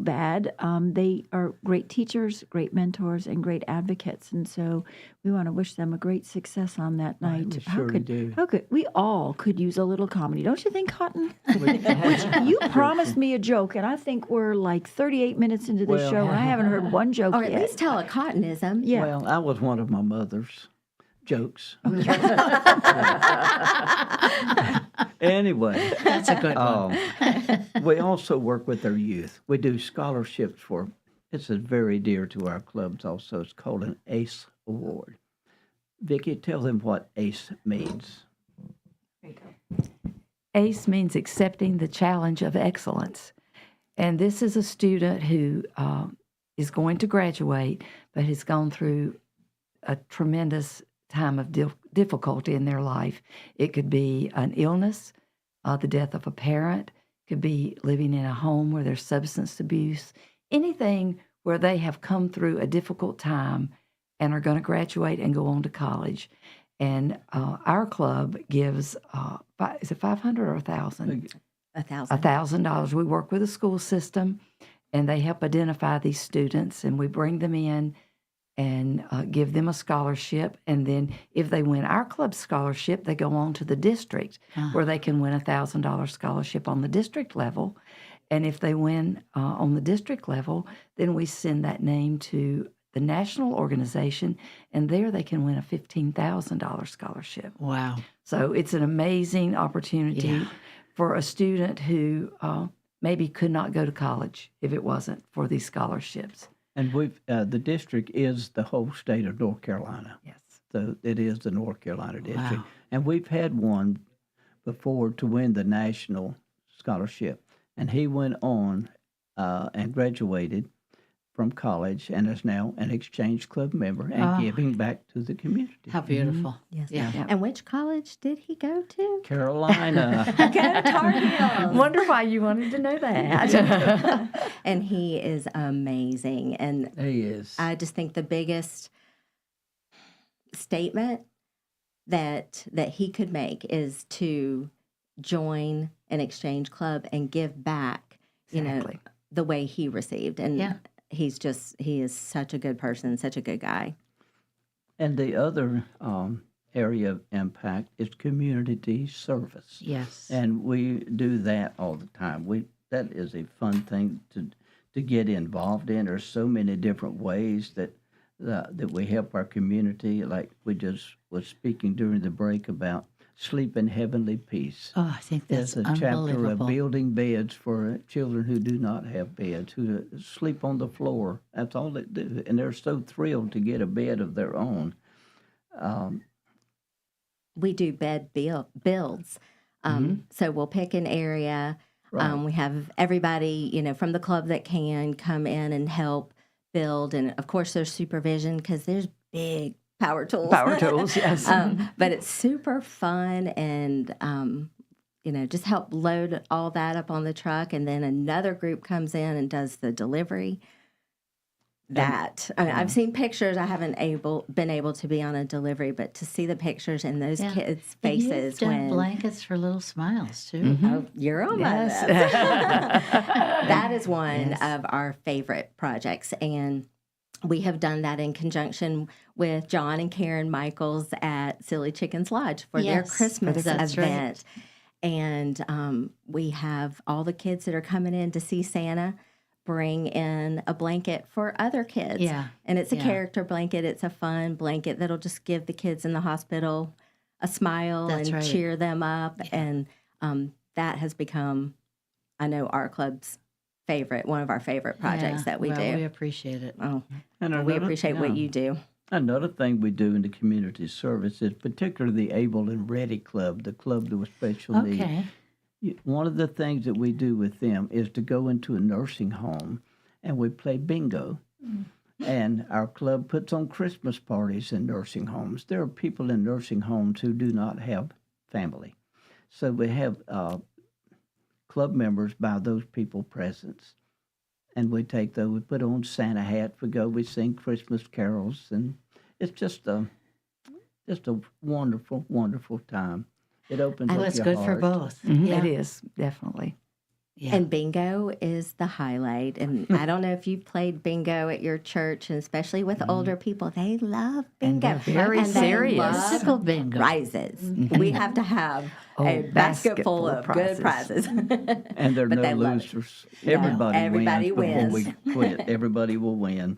Speaker 6: bad. They are great teachers, great mentors, and great advocates, and so we want to wish them a great success on that night.
Speaker 8: How
Speaker 6: could we all could use a little comedy, don't you think, Cotton? You promised me a joke, and I think we're like 38 minutes into the show, and I haven't heard one joke
Speaker 11: or
Speaker 6: yet.
Speaker 11: Or at least tell a Cottonism.
Speaker 6: Yeah.
Speaker 8: Well, I was one of my mother's jokes. Anyway.
Speaker 7: That's a good one.
Speaker 8: We also work with our youth. We do scholarships for, it's very dear to our clubs also. It's called an ACE Award. Vickie, tell them what ACE means.
Speaker 12: ACE means accepting the challenge of excellence. And this is a student who is going to graduate, but has gone through a tremendous time of difficulty in their life. It could be an illness, the death of a parent, could be living in a home where there's substance abuse, anything where they have come through a difficult time and are going to graduate and go on to college. And our club gives, is it $500 or $1,000? $1,000. We work with the school system, and they help identify these students, and we bring them in and give them a scholarship. And then if they win our club scholarship, they go on to the district where they can win a $1,000 scholarship on the district level. And if they win on the district level, then we send that name to the national organization, and there they can win a $15,000 scholarship.
Speaker 7: Wow. So
Speaker 12: it's an amazing opportunity for a student who maybe could not go to college if it wasn't for these scholarships.
Speaker 8: And the district is the whole state of North Carolina.
Speaker 12: Yes.
Speaker 8: So it is the North Carolina district.
Speaker 12: Wow.
Speaker 8: And we've had one before to win the national scholarship. And he went on and graduated from college and is now an Exchange Club member and giving back to the community.
Speaker 7: How beautiful.
Speaker 11: Yes.
Speaker 7: Yeah.
Speaker 11: And which college did he go to?
Speaker 8: Carolina.
Speaker 11: Go Tar Heels.
Speaker 12: Wonder why you wanted to know that.
Speaker 11: And he is amazing. And
Speaker 8: he is.
Speaker 11: I just think the biggest statement that he could make is to join an Exchange Club and give back,
Speaker 12: Exactly.
Speaker 11: the way he received. And
Speaker 7: Yeah.
Speaker 11: he is such a good person, such a good guy.
Speaker 8: And the other area of impact is community service.
Speaker 7: Yes.
Speaker 8: And we do that all the time. That is a fun thing to get involved in. There's so many different ways that we help our community. Like we just was speaking during the break about Sleep in Heavenly Peace.
Speaker 7: Oh, I think that's
Speaker 8: There's a chapter of
Speaker 7: unbelievable.
Speaker 8: building beds for children who do not have beds, who sleep on the floor. That's all they do. And they're so thrilled to get a bed of their own.
Speaker 11: We do bed builds. So we'll pick an area.
Speaker 8: Right.
Speaker 11: We have everybody, from the club that can come in and help build. And, of course, there's supervision because there's big power tools.
Speaker 12: Power tools, yes.
Speaker 11: But it's super fun and, just help load all that up on the truck. And then another group comes in and does the delivery. I've seen pictures. I haven't been able to be on a delivery, but to see the pictures and those kids'
Speaker 7: And you've
Speaker 11: faces
Speaker 7: done blankets for Little Smiles, too.
Speaker 12: Mm-hmm.
Speaker 11: Oh, you're on my list. That is one of our favorite projects, and we have done that in conjunction with John and Karen Michaels at Silly Chickens Lodge for their Christmas
Speaker 7: That's
Speaker 11: event.
Speaker 7: right.
Speaker 11: And we have all the kids that are coming in to see Santa bring in a blanket for other kids.
Speaker 7: Yeah.
Speaker 11: And it's a
Speaker 7: Yeah.
Speaker 11: character blanket. It's a fun blanket that'll just give the kids in the hospital a smile
Speaker 7: That's
Speaker 11: and
Speaker 7: right.
Speaker 11: cheer them up. And that has become, I know, our club's one of our favorite projects that we do.
Speaker 7: We appreciate it.
Speaker 11: Oh,
Speaker 8: And
Speaker 11: we appreciate what you do.
Speaker 8: Another thing we do in the community service is particularly the Able and Ready Club, the club with special needs.
Speaker 7: Okay.
Speaker 8: One of the things that we do with them is to go into a nursing home and we play bingo. And our club puts on Christmas parties in nursing homes. There are people in nursing homes who do not have family. So we have club members buy those people presents. And we take those, we put on Santa hats, we sing Christmas carols, and it's just a wonderful, wonderful time. It opens up your
Speaker 7: it's good for
Speaker 8: heart.
Speaker 7: both.
Speaker 12: Mhm,
Speaker 7: Yeah.
Speaker 12: It is, definitely.
Speaker 7: Yeah.
Speaker 11: And bingo is the highlight. And I don't know if you've played bingo at your church, and especially with older people, they love
Speaker 12: And
Speaker 11: bingo.
Speaker 12: they're very
Speaker 11: And they
Speaker 12: serious.
Speaker 11: love
Speaker 7: Physical bingo.
Speaker 11: prizes. We have to have a
Speaker 12: basket
Speaker 11: basket
Speaker 12: full
Speaker 11: full
Speaker 12: of
Speaker 11: of good prizes.
Speaker 8: And there are
Speaker 11: But they
Speaker 8: no
Speaker 11: love it.
Speaker 8: losers.
Speaker 11: No,
Speaker 8: Everybody,
Speaker 11: everybody
Speaker 8: wins
Speaker 11: wins.
Speaker 8: before we quit. Everybody will win.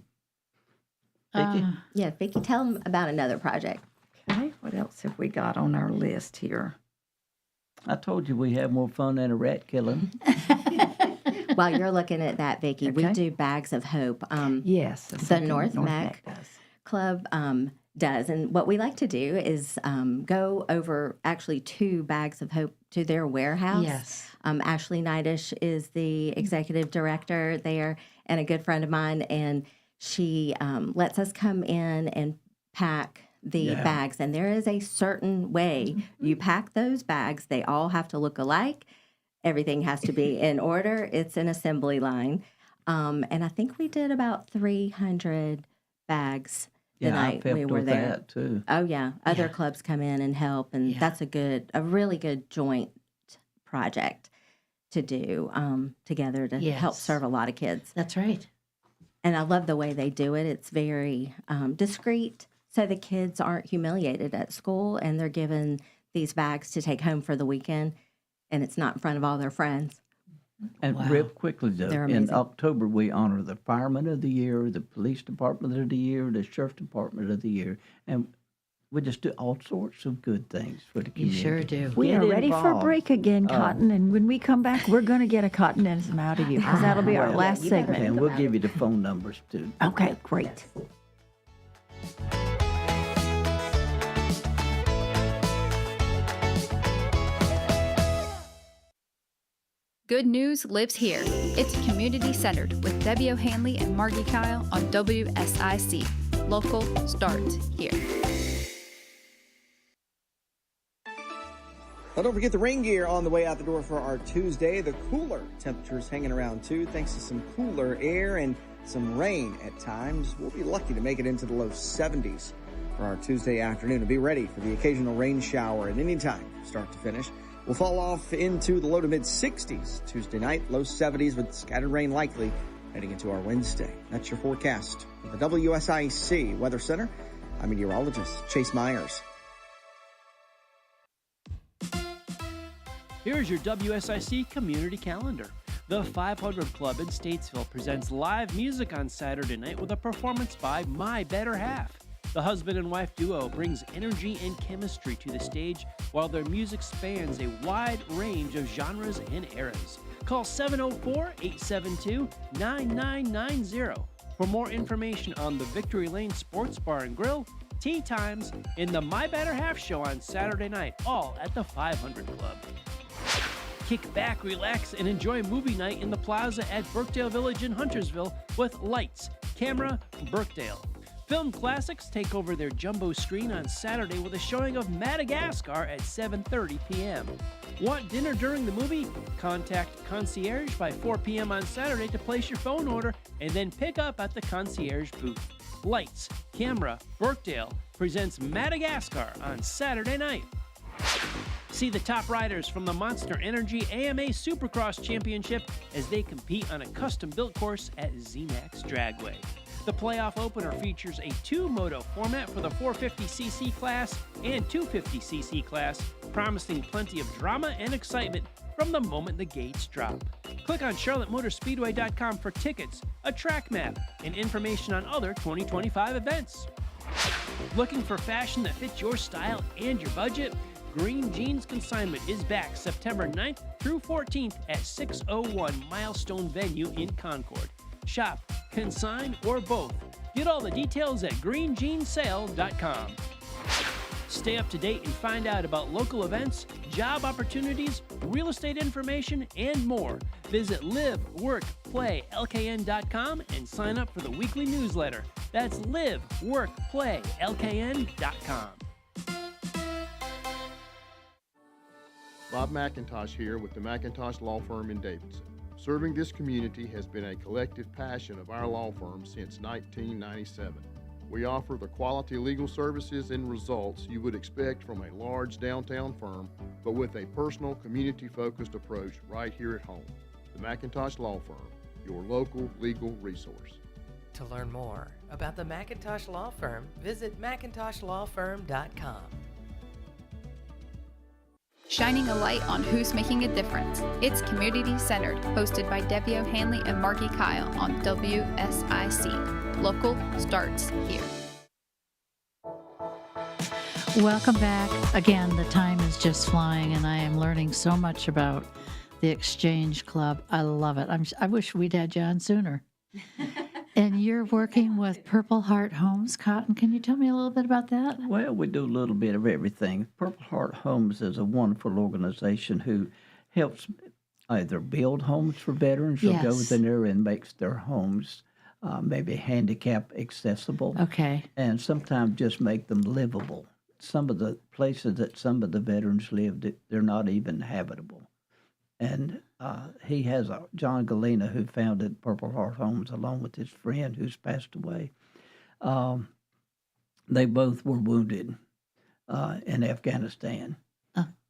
Speaker 8: Vickie?
Speaker 11: Yeah, Vickie, tell them about another project.
Speaker 12: Okay, what else have we got on our list here?
Speaker 8: I told you we have more fun than a rat killing.
Speaker 11: While you're looking at that, Vickie, we
Speaker 12: Okay.
Speaker 11: do Bags of Hope.
Speaker 12: Yes. that's
Speaker 11: The
Speaker 12: something
Speaker 11: North Mac
Speaker 12: does.
Speaker 11: Club does. And what we like to do is go over actually 2 Bags of Hope to their warehouse.
Speaker 7: Yes.
Speaker 11: Ashley Knightish is the executive director there and a good friend of mine. And she lets us come in and pack the bags. And there is a certain way you pack those bags. They all have to look alike. Everything has to be in order. It's an assembly line. And I think we did about 300 bags the
Speaker 8: Yeah, I've
Speaker 11: night we
Speaker 8: helped
Speaker 11: were
Speaker 8: with
Speaker 11: there.
Speaker 8: that too.
Speaker 11: Oh, yeah. Other clubs come in and help. And that's a really good joint project to do together to help
Speaker 7: Yes.
Speaker 11: serve a lot of kids.
Speaker 7: That's right.
Speaker 11: And I love the way they do it. It's very discreet, so the kids aren't humiliated at school, and they're given these bags to take home for the weekend, and it's not in front of all their friends.
Speaker 8: And
Speaker 7: Wow.
Speaker 8: real quickly, though,
Speaker 11: They're
Speaker 8: in
Speaker 11: amazing.
Speaker 8: October, we honor the Fireman of the Year, the Police Department of the Year, the Sheriff Department of the Year, and we just do all sorts of good things for the
Speaker 7: You
Speaker 8: community.
Speaker 7: sure do.
Speaker 6: We
Speaker 8: Get
Speaker 6: are ready for a
Speaker 8: involved.
Speaker 6: break again, Cotton. And when we come back, we're going to get a cottonism out of you because that'll be our
Speaker 8: Well,
Speaker 6: last segment.
Speaker 8: And we'll give you the phone numbers, too.
Speaker 6: Okay, great.
Speaker 10: Good news lives here. It's community-centered with Debbie O'Hanley and Margi Kyle on WSIC. Local starts here.
Speaker 1: Well, don't forget the rain gear on the way out the door for our Tuesday. The cooler temperatures hanging around too, thanks to some cooler air and some rain at times. We'll be lucky to make it into the low 70s for our Tuesday afternoon and be ready for the occasional rain shower at any time, start to finish. We'll fall off into the low to mid 60s Tuesday night, low 70s with scattered rain likely heading into our Wednesday. That's your forecast from the WSIC Weather Center. I'm meteorologist Chase Myers.
Speaker 9: Here's your WSIC community calendar. The 500 Club in Statesville presents live music on Saturday night with a performance by My Better Half. The husband and wife duo brings energy and chemistry to the stage while their music spans a wide range of genres and eras. Call 704-872-9990 for more information on the Victory Lane Sports Bar and Grill, tea times, and the My Better Half show on Saturday night, all at the 500 Club. Kick back, relax, and enjoy movie night in the plaza at Birkdale Village in Huntersville with Lights, Camera, Birkdale. Film Classics take over their jumbo screen on Saturday with a showing of Madagascar at 7:30 p.m. Want dinner during the movie? Contact Concierge by 4 p.m. on Saturday to place your phone order and then pick up at the Concierge booth. Lights, Camera, Birkdale presents Madagascar on Saturday night. See the top riders from the Monster Energy AMA Supercross Championship as they compete on a custom-built course at ZMAX Dragway. The playoff opener features a two-moto format for the 450cc class and 250cc class, promising plenty of drama and excitement from the moment the gates drop. Click on CharlotteMotorspeedway.com for tickets, a track map, and information on other 2025 events. Looking for fashion that fits your style and your budget? Green Jeans Consignment is back September 9th through 14th at 601 Milestone Venue in Concord. Shop, consign, or both. Get all the details at greenjeansale.com. Stay up to date and find out about local events, job opportunities, real estate information, and more. Visit liveworkplaylkn.com and sign up for the weekly newsletter. That's liveworkplaylkn.com.
Speaker 2: Bob McIntosh here with the McIntosh Law Firm in Davidson. Serving this community has been a collective passion of our law firm since 1997. We offer the quality legal services and results you would expect from a large downtown firm, but with a personal, community-focused approach right here at home. The McIntosh Law Firm, your local legal resource.
Speaker 3: To learn more about the McIntosh Law Firm, visit McIntoshLawFirm.com.
Speaker 10: Shining a light on who's making a difference. It's Community Centered, hosted by Debbie O'Hanley and Margi Kyle on WSIC. Local starts here.
Speaker 7: Welcome back. Again, the time is just flying, and I am learning so much about the Exchange Club. I love it. I wish we'd had you on sooner. And you're working with Purple Heart Homes, Cotton. Can you tell me a little bit about that?
Speaker 8: Well, we do a little bit of everything. Purple Heart Homes is a wonderful organization who helps either build homes for veterans or goes in there and makes their homes maybe handicap accessible.
Speaker 7: Okay.
Speaker 8: And sometimes just make them livable. Some of the places that some of the veterans lived, they're not even habitable. And he has John Galena, who founded Purple Heart Homes, along with his friend who's passed away. They both were wounded in Afghanistan.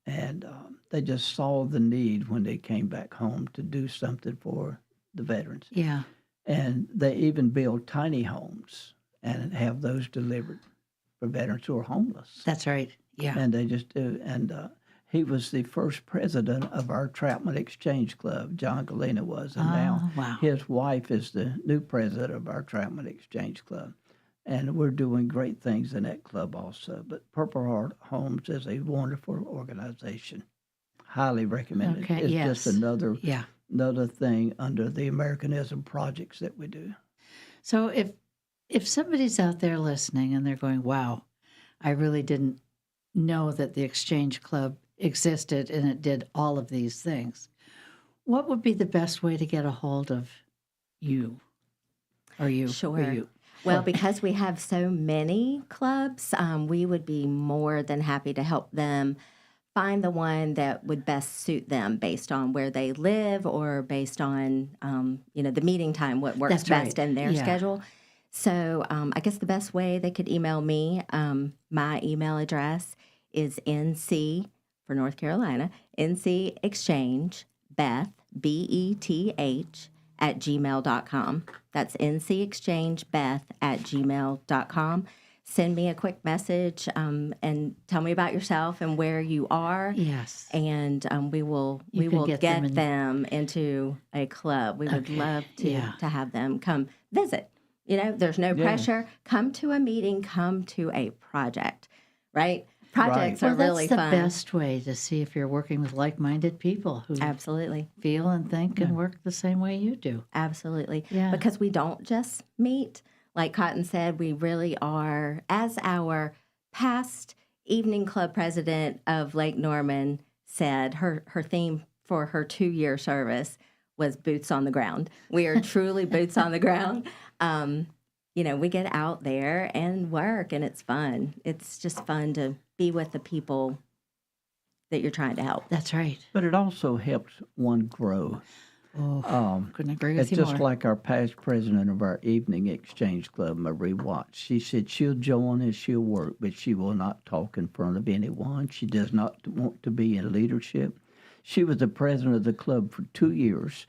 Speaker 8: And they just saw the need when they came back home to do something for the veterans.
Speaker 7: Yeah.
Speaker 8: And they even build tiny homes and have those delivered for veterans who are homeless.
Speaker 7: That's right. Yeah.
Speaker 8: And they just do. And he was the first president of our Troutman Exchange Club. John Galena was. And now his wife is the new president of our Troutman Exchange Club. And we're doing great things in that club also. But Purple Heart Homes is a wonderful organization. Highly recommended.
Speaker 7: Okay,
Speaker 8: it's
Speaker 7: yes.
Speaker 8: just another thing under the Americanism projects that we do.
Speaker 7: So if somebody's out there listening and they're going, wow, I really didn't know that the Exchange Club existed and it did all of these things, What would be the best way to get a hold of you? Or you?
Speaker 11: Sure.
Speaker 7: Or you?
Speaker 11: Well, because we have so many clubs, we would be more than happy to help them find the one that would best suit them based on where they live or based on, the meeting time, what works
Speaker 7: That's
Speaker 11: best
Speaker 7: right.
Speaker 11: in their
Speaker 7: Yeah.
Speaker 11: schedule. So I guess the best way they could email me, my email address is NC for North Carolina, NC Exchange, Beth, BETH, at gmail.com. That's ncexchangebeth@gmail.com. Send me a quick message and tell me about yourself and where you are.
Speaker 7: Yes.
Speaker 11: And we will
Speaker 7: get
Speaker 11: get
Speaker 7: them
Speaker 11: them into a club. We would love to have them come visit. There's no pressure. Come to a meeting, come to a project, right? Projects are really
Speaker 7: fun.
Speaker 11: fun.
Speaker 7: That's the best way to see if you're working with like-minded people who
Speaker 11: absolutely
Speaker 7: feel and think and work the same way you do.
Speaker 11: Absolutely.
Speaker 7: Yeah.
Speaker 11: Because we don't just meet. Like Cotton said, we really are, as our past evening club president of Lake Norman said, her theme for her 2-year service was boots on the ground. We are truly boots on the ground. We get out there and work, and it's fun. It's just fun to be with the people that you're trying to help.
Speaker 7: That's right.
Speaker 8: But it also helps one grow.
Speaker 7: Couldn't agree with
Speaker 8: it's
Speaker 7: you
Speaker 8: just
Speaker 7: more.
Speaker 8: like our past president of our evening exchange club, Marie Watts. She said she'll join and she'll work, but she will not talk in front of anyone. She does not want to be in leadership. She was the president of the club for 2 years.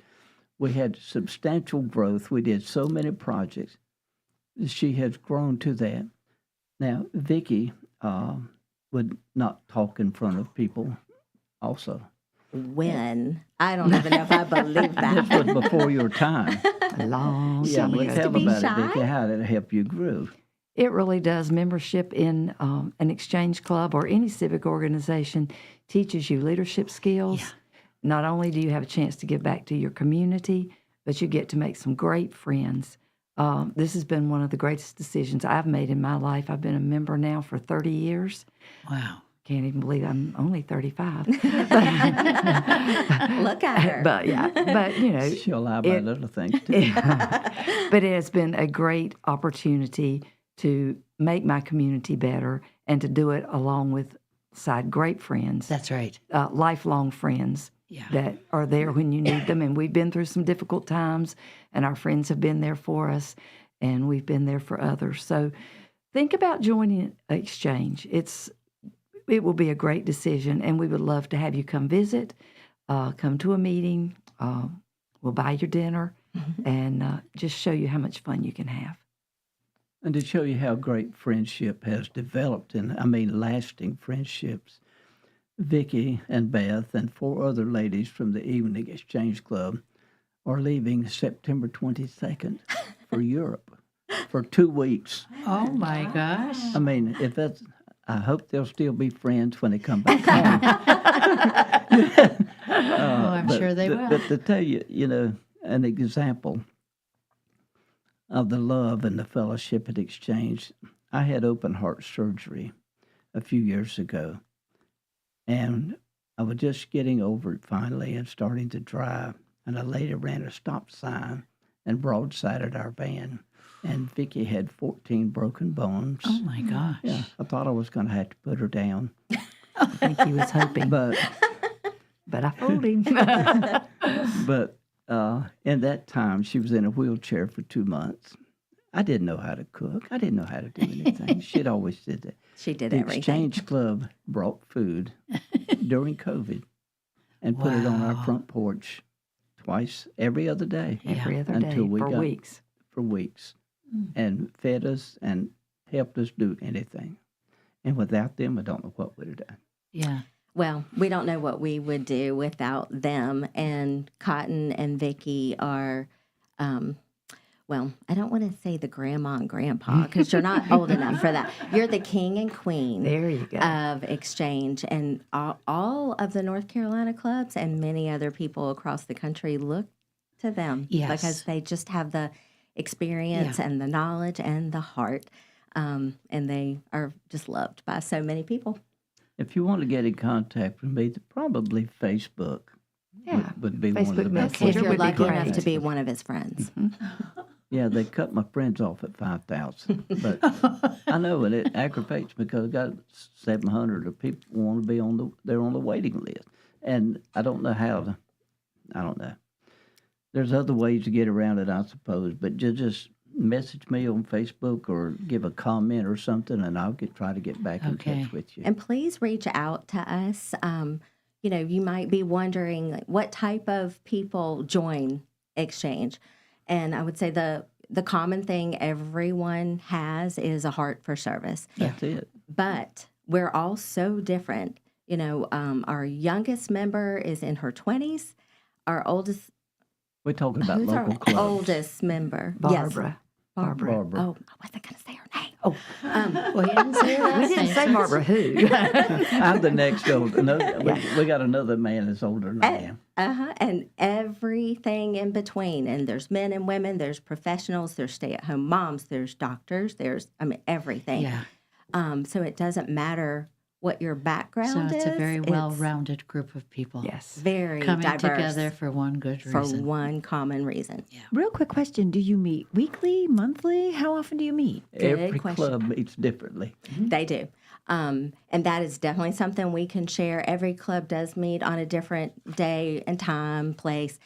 Speaker 8: We had substantial growth. We did so many projects. She has grown to that. Now, Vickie would not talk in front of people also.
Speaker 11: When? I don't even know if I believe that.
Speaker 8: This was before your time.
Speaker 12: A long
Speaker 8: Yeah,
Speaker 12: time
Speaker 8: but
Speaker 12: ago.
Speaker 8: tell about it, Vickie. How did it help you grow?
Speaker 12: It really does. Membership in an exchange club or any civic organization teaches you leadership skills.
Speaker 7: Yeah.
Speaker 12: Not only do you have a chance to give back to your community, but you get to make some great friends. This has been one of the greatest decisions I've made in my life. I've been a member now for 30 years.
Speaker 7: Wow.
Speaker 12: Can't even believe I'm only 35.
Speaker 11: Look at her.
Speaker 12: But
Speaker 8: she'll lie about little things too.
Speaker 12: But it has been a great opportunity to make my community better and to do it along with great friends.
Speaker 7: That's right.
Speaker 12: Lifelong friends that are there when you need them. And we've been through some difficult times, and our friends have been there for us, and we've been there for others. So think about joining Exchange. It will be a great decision, and we would love to have you come visit, come to a meeting. We'll buy your dinner and just show you how much fun you can have.
Speaker 8: And to show you how great friendship has developed, lasting friendships, Vickie and Beth and 4 other ladies from the Evening Exchange Club are leaving September 22nd for Europe for 2 weeks.
Speaker 7: Oh, my gosh.
Speaker 8: I hope they'll still be friends when they come back home.
Speaker 7: I'm sure they will.
Speaker 8: But to tell you, an example of the love and the fellowship at Exchange, I had open heart surgery a few years ago, and I was just getting over it finally and starting to drive, and a lady ran a stop sign and broadsided our van. And Vickie had 14 broken bones.
Speaker 7: Oh, my gosh.
Speaker 8: Yeah, I thought I was going to have to put her down.
Speaker 12: I think he was hoping.
Speaker 8: But
Speaker 12: I fooled him.
Speaker 8: But in that time, she was in a wheelchair for 2 months. I didn't know how to cook. I didn't know how to do anything. She'd always did that.
Speaker 11: She did
Speaker 8: the
Speaker 11: everything.
Speaker 8: Exchange Club brought food during COVID and put it on our front porch every other day.
Speaker 12: Every other
Speaker 8: until
Speaker 12: day
Speaker 8: we
Speaker 12: for
Speaker 8: got,
Speaker 12: weeks.
Speaker 8: For weeks. And fed us and helped us do anything. And without them, I don't know what we'd have done.
Speaker 7: Yeah.
Speaker 11: Well, we don't know what we would do without them. And Cotton and Vickie are, I don't want to say the grandma and grandpa because you're not old enough for that. You're the king and queen
Speaker 12: there you go.
Speaker 11: Of Exchange. And all of the North Carolina clubs and many other people across the country look to them because they just have the experience and the knowledge and the heart. And they are just loved by so many people.
Speaker 8: If you want to get in contact with me, probably Facebook.
Speaker 12: Yeah.
Speaker 8: would be one of the
Speaker 12: Facebook
Speaker 8: best.
Speaker 12: Messenger
Speaker 11: If you're
Speaker 12: would be
Speaker 11: lucky enough
Speaker 12: great.
Speaker 11: to be one of his friends.
Speaker 8: Yeah, they cut my friends off at 5,000. But I know, and it aggravates me because I got 700 of people want to be they're on the waiting list. And I don't know I don't know. There's other ways to get around it, I suppose, but just message me on Facebook or give a comment or something, and I'll try to get back in touch with you.
Speaker 11: And please reach out to us. You might be wondering what type of people join Exchange. And I would say the common thing everyone has is a heart for service.
Speaker 8: That's it.
Speaker 11: But we're all so different. Our youngest member is in her 20s. Our oldest...
Speaker 8: We're talking about
Speaker 11: who's
Speaker 8: local
Speaker 11: our
Speaker 8: clubs.
Speaker 11: oldest member?
Speaker 12: Barbara.
Speaker 11: Yes.
Speaker 12: Barbara.
Speaker 11: Oh, I wasn't going to say her name.
Speaker 12: Oh,
Speaker 7: we didn't say her
Speaker 12: we didn't say Barbara who.
Speaker 8: I'm the next older. No, we got another man that's older than I am.
Speaker 11: And everything in between. And there's men and women, there's professionals, there's stay-at-home moms, there's doctors, there's everything.
Speaker 7: Yeah.
Speaker 11: So it doesn't matter what your background is.
Speaker 7: So it's a very well-rounded group of people.
Speaker 12: Yes.
Speaker 11: Very
Speaker 7: coming
Speaker 11: diverse.
Speaker 7: together for one good
Speaker 11: For
Speaker 7: reason.
Speaker 11: one common reason. Yeah.
Speaker 6: Real quick question. Do you meet weekly, monthly? How often do you meet?
Speaker 8: Every
Speaker 11: question.
Speaker 8: club meets differently.
Speaker 11: They do. And that is definitely something we can share. Every club does meet on a different day and time, place.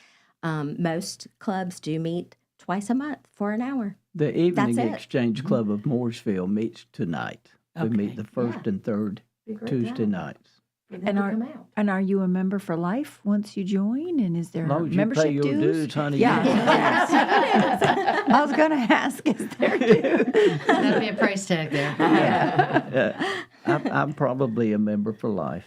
Speaker 11: Most clubs do meet twice a month for an hour.
Speaker 8: The Evening
Speaker 11: That's it.
Speaker 8: Exchange Club of Mooresille meets tonight. We meet the first and third Tuesday nights.
Speaker 6: And are you a member for life once you join? And is there
Speaker 8: As long as you
Speaker 6: membership
Speaker 8: pay your
Speaker 6: dues?
Speaker 8: dues, honey.
Speaker 6: Yeah.
Speaker 8: Yes.
Speaker 6: I was going to ask, is there dues?
Speaker 7: That'd be a price tag there.
Speaker 8: I'm probably a member for life.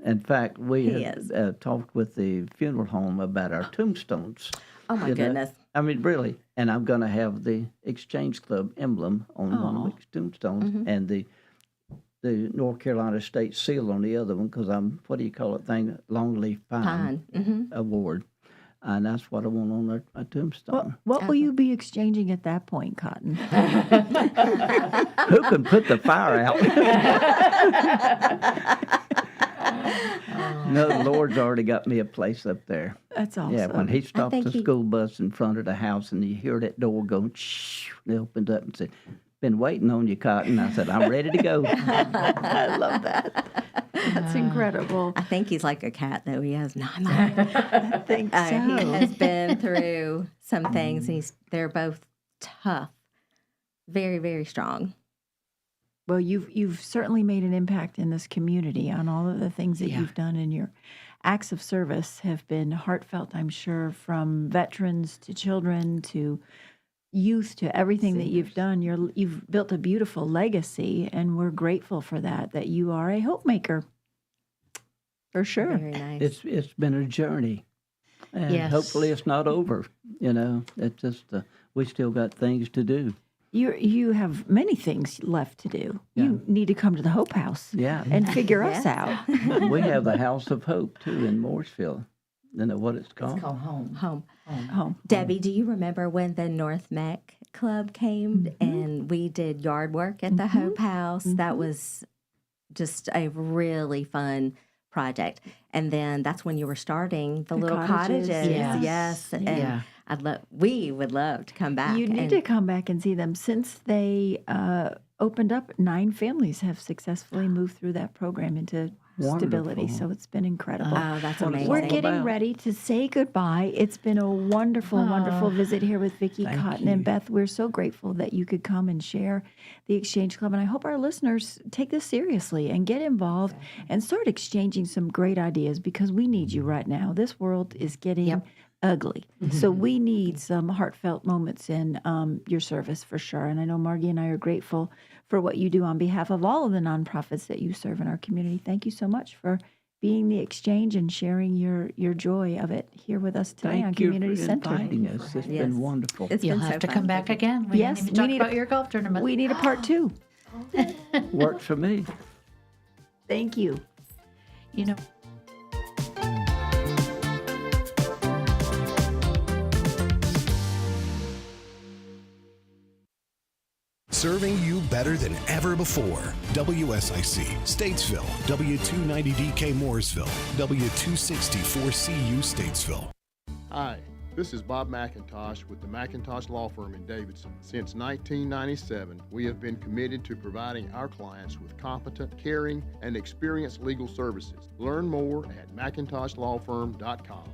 Speaker 8: In fact, we
Speaker 11: He
Speaker 8: have talked with the funeral home about our tombstones.
Speaker 11: Oh, my goodness.
Speaker 8: I mean, really. And I'm going to have the Exchange Club emblem on one of the tombstones and the North Carolina State Seal on the other one because I'm, what do you call it, Longleaf Pine Award. And that's what I want on a tombstone.
Speaker 6: What will you be exchanging at that point, Cotton?
Speaker 8: Who can put the fire out? No, the Lord's already got me a place up there.
Speaker 6: That's awesome.
Speaker 8: Yeah, when he stopped the school bus in front of the house and you hear that door go, shh, they opened up and said, "Been waiting on you, Cotton." I said, "I'm ready to go."
Speaker 6: I love that. That's incredible.
Speaker 11: I think he's like a cat, though. He has not. I
Speaker 6: think so.
Speaker 11: He has been through some things. They're both tough, very, very strong.
Speaker 6: Well, you've certainly made an impact in this community on all of the things that you've done, and your acts of service have been heartfelt, I'm sure, from veterans to children to youth to everything that you've done. You've built a beautiful legacy, and we're grateful for that you are a hope maker. For sure.
Speaker 11: Very nice.
Speaker 8: It's been a journey. And hopefully it's not over. It's just, we still got things to do.
Speaker 6: You have many things left to do. Yeah. You need to come to the Hope House and figure us out.
Speaker 8: We have the House of Hope, too, in Mooresille. You know what it's called?
Speaker 12: It's called Home.
Speaker 11: Home. Debbie, do you remember when the North Mech Club came and we did yard work at the Hope House? That was just a really fun project. And then that's when you were starting the little cottages. Yes. And we would love to come back.
Speaker 6: You need to come back and see them. Since they opened up, 9 families have successfully moved through that program into stability. So it's been incredible.
Speaker 11: Oh, that's amazing.
Speaker 6: We're getting ready to say goodbye. It's been a wonderful, wonderful visit here with Vickie, Cotton, and Beth. We're so grateful that you could come and share the Exchange Club. And I hope our listeners take this seriously and get involved and start exchanging some great ideas because we need you right now. This world is getting ugly. So we need some heartfelt moments in your service for sure. And I know Margi and I are grateful for what you do on behalf of all of the nonprofits that you serve in our community. Thank you so much for being the Exchange and sharing your joy of it here with us today on Community Center.
Speaker 8: Thank you for inviting us. It's been wonderful.
Speaker 7: You'll have to come back again. We didn't even talk about your golf tournament.
Speaker 6: We need a part 2.
Speaker 8: Works for me.
Speaker 6: Thank you.
Speaker 5: serving you better than ever before. WSIC, Statesville, W290DK Mooresville, W264CU Statesville.
Speaker 2: Hi, this is Bob McIntosh with the McIntosh Law Firm in Davidson. Since 1997, we have been committed to providing our clients with competent, caring, and experienced legal services. Learn more at McIntoshLawFirm.com.